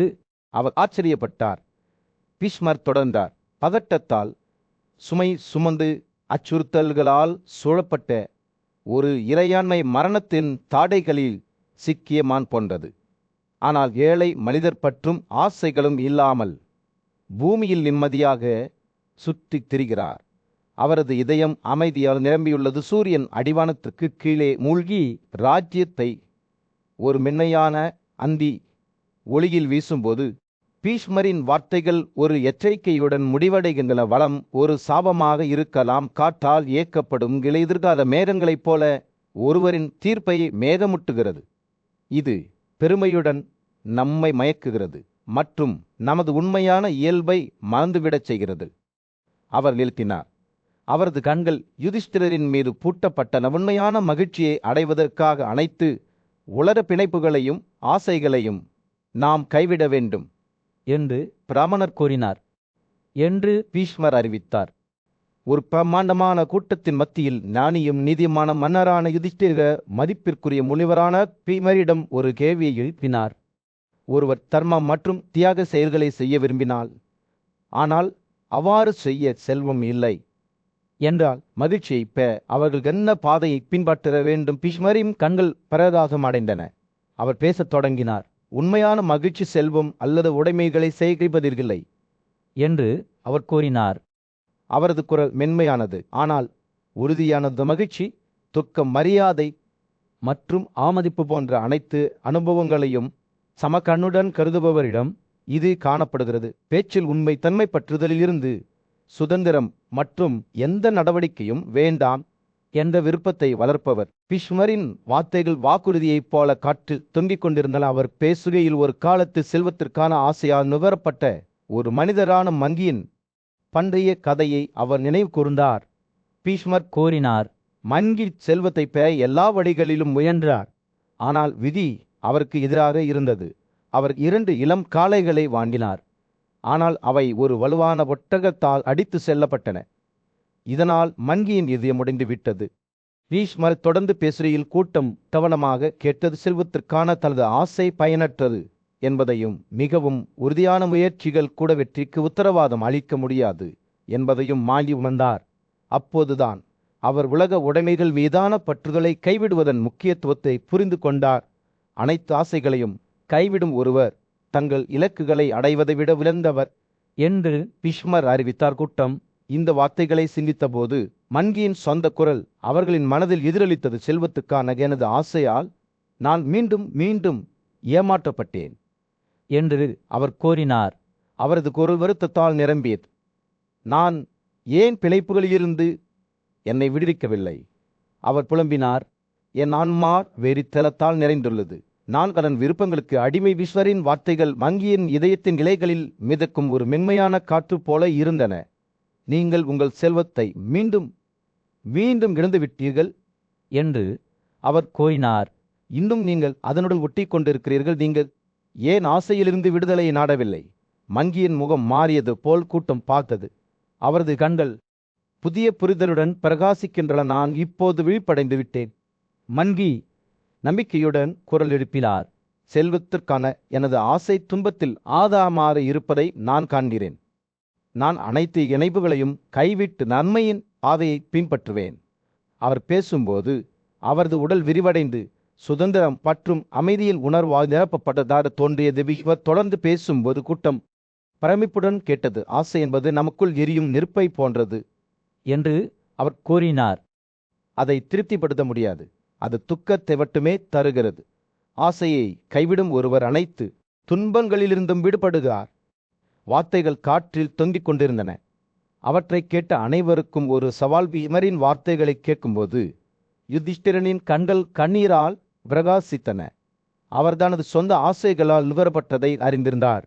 Speaker 1: அவர் ஆச்சரியப்பட்டார். பீஷ்மர் தொடர்ந்தார். பதட்டத்தால் சுமை சுமந்து அச்சுறுத்தல்களால் சூழப்பட்ட ஒரு இறையாண்மை மரணத்தின் தாடைகளில் சிக்கிய மான் போன்றது. ஆனால் ஏழை மனிதர் பற்றும் ஆசைகளும் இல்லாமல் பூமியில் நிம்மதியாக சுற்றித் திரிகிறார். அவரது இதயம் அமைதியால் நிரம்பியுள்ளது. சூரியன் அடிவானத்திற்கு கீழே மூழ்கி ராஜ்யத்தை ஒரு மென்மையான அந்தி ஒளியில் வீசும்போது பீஷ்மரின் வார்த்தைகள் ஒரு எச்சரிக்கையுடன் முடிவடைகின்றன. வளம் ஒரு சாபமாக இருக்கலாம். காற்றால் இயக்கப்படும் எதிர்கால மேகங்களைப் போல ஒருவரின் தீர்ப்பை மேகமுட்டுகிறது. இது பெருமையுடன் நம்மை மயக்குகிறது மற்றும் நமது உண்மையான இயல்பை மறந்துவிடச் செய்கிறது. அவர் நிறுத்தினார். அவரது கண்கள் யுதிஷ்டிரரின் மீது பூட்டப்பட்டன. உண்மையான மகிழ்ச்சியை அடைவதற்காக அனைத்து உலர பிணைப்புகளையும் ஆசைகளையும் நாம் கைவிட வேண்டும்
Speaker 2: என்று
Speaker 1: பிராமணர் கூறினார்
Speaker 2: என்று
Speaker 1: பீஷ்மர் அறிவித்தார். ஒரு பிரம்மாண்டமான கூட்டத்தின் மத்தியில் ஞானியும் நீதிமான மன்னரான யுதிஷ்டிர மதிப்பிற்குரிய முனிவரான பீஷ்மரிடம் ஒரு கேள்வியை எழுப்பினார். ஒருவர் தர்மம் மற்றும் தியாக செயல்களை செய்ய விரும்பினால் ஆனால் அவ்வாறு செய்ய செல்வம் இல்லை
Speaker 3: என்றால்
Speaker 1: மகிழ்ச்சியை பெற அவர்கள் என்ன பாதையை பின்பற்ற வேண்டும்? பிஷ்மரின் கண்கள் பரதாசம் அடைந்தன. அவர் பேசத் தொடங்கினார். உண்மையான மகிழ்ச்சி செல்வம் அல்லது உடைமைகளை சேகரிப்பதில்லை
Speaker 2: என்று அவர் கூறினார்.
Speaker 1: அவரது குரல் மென்மையானது, ஆனால் உறுதியானது. மகிழ்ச்சி, துக்கம், மரியாதை மற்றும் ஆமதிப்பு போன்ற அனைத்து அனுபவங்களையும் சமக்கண்ணுடன் கருதுபவரிடம் இது காணப்படுகிறது. பேச்சில் உண்மை தன்மை பற்றுதலில் இருந்து சுதந்திரம் மற்றும் எந்த நடவடிக்கையும் வேண்டாம் என்ற விருப்பத்தை வளர்ப்பவர். பிஷ்மரின் வார்த்தைகள் வாக்குறுதியைப் போல காற்றில் தொங்கிக் கொண்டிருந்தன. அவர் பேசுகையில் ஒரு காலத்து செல்வத்திற்கான ஆசையால் நுகரப்பட்ட ஒரு மனிதரான மங்கியின் பண்டைய கதையை அவர் நினைவு கூர்ந்தார். பீஷ்மர்
Speaker 2: கூறினார்.
Speaker 1: மங்கி செல்வத்தை பெற எல்லா வழிகளிலும் முயன்றார். ஆனால் விதி அவருக்கு எதிராக இருந்தது. அவர் 2 இளம் காளைகளை வாங்கினார். ஆனால் அவை ஒரு வலுவான ஒட்டகத்தால் அடித்து செல்லப்பட்டன. இதனால் மங்கியின் இதயம் உடைந்து விட்டது. பீஷ்மர் தொடர்ந்து பேசுகையில் கூட்டம் கவனமாக கேட்டது. செல்வத்திற்கான தனது ஆசை பயனற்றது என்பதையும் மிகவும் உறுதியான முயற்சிகள் கூட வெற்றிக்கு உத்தரவாதம் அளிக்க முடியாது என்பதையும் மாண்டி உணர்ந்தார். அப்போதுதான் அவர் உலக உடைமைகள் மீதான பற்றுதலை கைவிடுவதன் முக்கியத்துவத்தை புரிந்து கொண்டார். அனைத்து ஆசைகளையும் கைவிடும் ஒருவர் தங்கள் இலக்குகளை அடைவதை விட உயர்ந்தவர்
Speaker 2: என்று
Speaker 1: பீஷ்மர் அறிவித்தார். கூட்டம் இந்த வார்த்தைகளை சிந்தித்தபோது மன்கியின் சொந்த குரல் அவர்களின் மனதில் எதிரொலித்தது. செல்வத்துக்கான எனது ஆசையால் நான் மீண்டும் மீண்டும் ஏமாற்றப்பட்டேன்
Speaker 2: என்று அவர் கூறினார்.
Speaker 1: அவரது குரல் வருத்தத்தால் நிரம்பியது. நான் ஏன் பிழைப்புகளிலிருந்து என்னை விடுவிக்கவில்லை? அவர் புலம்பினார். என் ஆன்மா வெறித்தனத்தால் நிறைந்துள்ளது. நான் அதன் விருப்பங்களுக்கு அடிமை. விஸ்வரின் வார்த்தைகள் மங்கியின் இதயத்தின் இலைகளில் மிதக்கும் ஒரு மென்மையான காற்று போல இருந்தன. நீங்கள் உங்கள் செல்வத்தை மீண்டும் மீண்டும் இழந்துவிட்டீர்கள்
Speaker 2: என்று
Speaker 1: அவர்
Speaker 2: கூறினார்.
Speaker 1: இன்னும் நீங்கள் அதனுடன் ஒட்டி கொண்டிருக்கிறீர்கள். நீங்கள் ஏன் ஆசையிலிருந்து விடுதலையை நாடவில்லை? மங்கியின் முகம் மாறியது போல் கூட்டம் பார்த்தது. அவரது கண்கள் புதிய புரிதலுடன் பிரகாசிக்கின்றன. நான் இப்போது விழிப்படைந்து விட்டேன்.
Speaker 3: மன்கி
Speaker 1: நம்பிக்கையுடன் குரல் எழுப்பினார். செல்வத்திற்கான எனது ஆசை துன்பத்தில் ஆதாரமாக இருப்பதை நான் காண்கிறேன். நான் அனைத்து இணைப்புகளையும் கைவிட்டு நன்மையின் பாதையை பின்பற்றுவேன். அவர் பேசும்போது அவரது உடல் விரிவடைந்து சுதந்திரம் மற்றும் அமைதியின் உணர்வால் நிரப்பப்பட்டதாக தோன்றியது. விஸ்வர் தொடர்ந்து பேசும்போது கூட்டம் பிரமிப்புடன் கேட்டது. ஆசை என்பது நமக்குள் எரியும் நெருப்பை போன்றது
Speaker 2: என்று அவர் கூறினார்.
Speaker 1: அதை திருப்திப்படுத்த முடியாது. அது துக்கத்தை மட்டுமே தருகிறது. ஆசையை கைவிடும் ஒருவர் அனைத்து துன்பங்களிலிருந்தும் விடுபடுகிறார். வார்த்தைகள் காற்றில் தொங்கிக் கொண்டிருந்தன. அவற்றை கேட்ட அனைவருக்கும் ஒரு சவால். பீஷ்மரின் வார்த்தைகளை கேட்கும்போது யுதிஷ்டிரனின் கண்கள் கண்ணீரால் பிரகாசித்தன. அவர் தனது சொந்த ஆசைகளால் நுகரப்பட்டதை அறிந்திருந்தார்.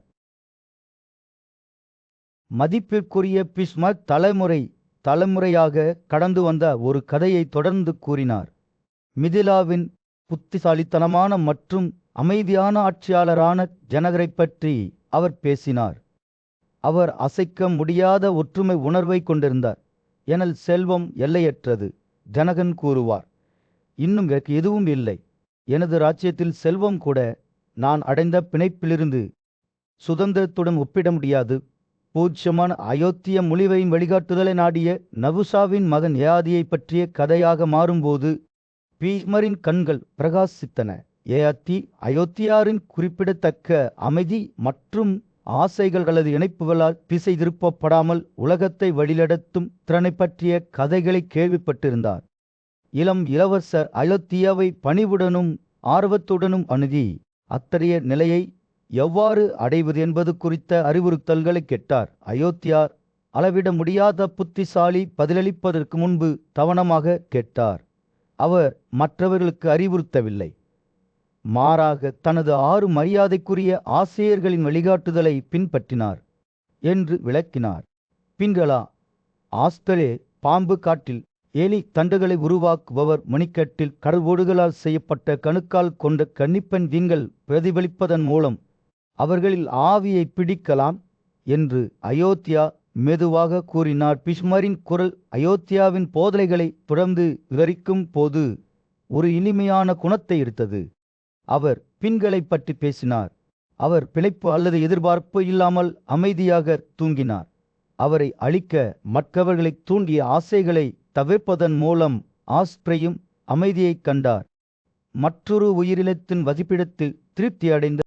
Speaker 4: மதிப்பிற்குரிய பீஷ்மர் தலைமுறையாக கடந்து வந்த ஒரு கதையை தொடர்ந்து கூறினார். மிதிலாவின் புத்திசாலித்தனமான மற்றும் அமைதியான ஆட்சியாளரான ஜனகரைப் பற்றி அவர் பேசினார். அவர் அசைக்க முடியாத ஒற்றுமை உணர்வை கொண்டிருந்தார். எனது செல்வம் எல்லையற்றது, ஜனகன் கூறுவார். இன்னும் எனக்கு எதுவும் இல்லை. எனது ராஜ்யத்தில் செல்வம் கூட நான் அடைந்த பிணைப்பிலிருந்து சுதந்திரத்துடன் ஒப்பிட முடியாது. பூஜ்யமான அயோத்திய மொழிவையின் வழிகாட்டுதலை நாடிய நபுசாவின் மகன் யயாதியை பற்றிய கதையாக மாறும்போது பீஷ்மரின் கண்கள் பிரகாசித்தன. யயாதி அயோத்தியாரின் குறிப்பிடத்தக்க அமைதி மற்றும் ஆசைகளது இணைப்புகளால் திசை திருப்பப்படாமல் உலகத்தை வழிநடத்தும் திறனை பற்றிய கதைகளை கேள்விப்பட்டிருந்தார். இளம் இளவரசர் அயோத்தியாவை பணிவுடனும் ஆர்வத்துடனும் அணுகி அத்தகைய நிலையை எவ்வாறு அடைவது என்பது குறித்த அறிவுறுத்தல்களை கேட்டார். அயோத்தியார் அளவிட முடியாத புத்திசாலி பதிலளிப்பதற்கு முன்பு கவனமாக கேட்டார். அவர் மற்றவர்களுக்கு அறிவுறுத்தவில்லை. மாறாக தனது 6 மரியாதைக்குரிய ஆசிரியர்களின் வழிகாட்டுதலை பின்பற்றினார் என்று விளக்கினார். பின்களா ஆஸ்தலே பாம்பு காட்டில் எலி தண்டுகளை உருவாக்குபவர் மணிக்கட்டில் கடல்வோடுகளால் செய்யப்பட்ட கணுக்கால் கொண்ட கன்னிப்பெண் வீண்கள் பிரதிபலிப்பதன் மூலம் அவர்களில் ஆவியை பிடிக்கலாம் என்று அயோத்தியா மெதுவாக கூறினார். பீஷ்மரின் குரல் அயோத்தியாவின் போதனைகளை தொடர்ந்து விவரிக்கும் போது ஒரு இனிமையான குணத்தை எடுத்தது. அவர் பின்களை பற்றி பேசினார். அவர் பிழைப்பு அல்லது எதிர்பார்ப்பு இல்லாமல் அமைதியாக தூங்கினார். அவரை அழிக்க மற்றவர்களைத் தூண்டிய ஆசைகளை தவிர்ப்பதன் மூலம் ஆஸ்ப்ரேயும் அமைதியைக் கண்டார். மற்றொரு உயிரினத்தின் வசிப்பிடத்தில் திருப்தி அடைந்த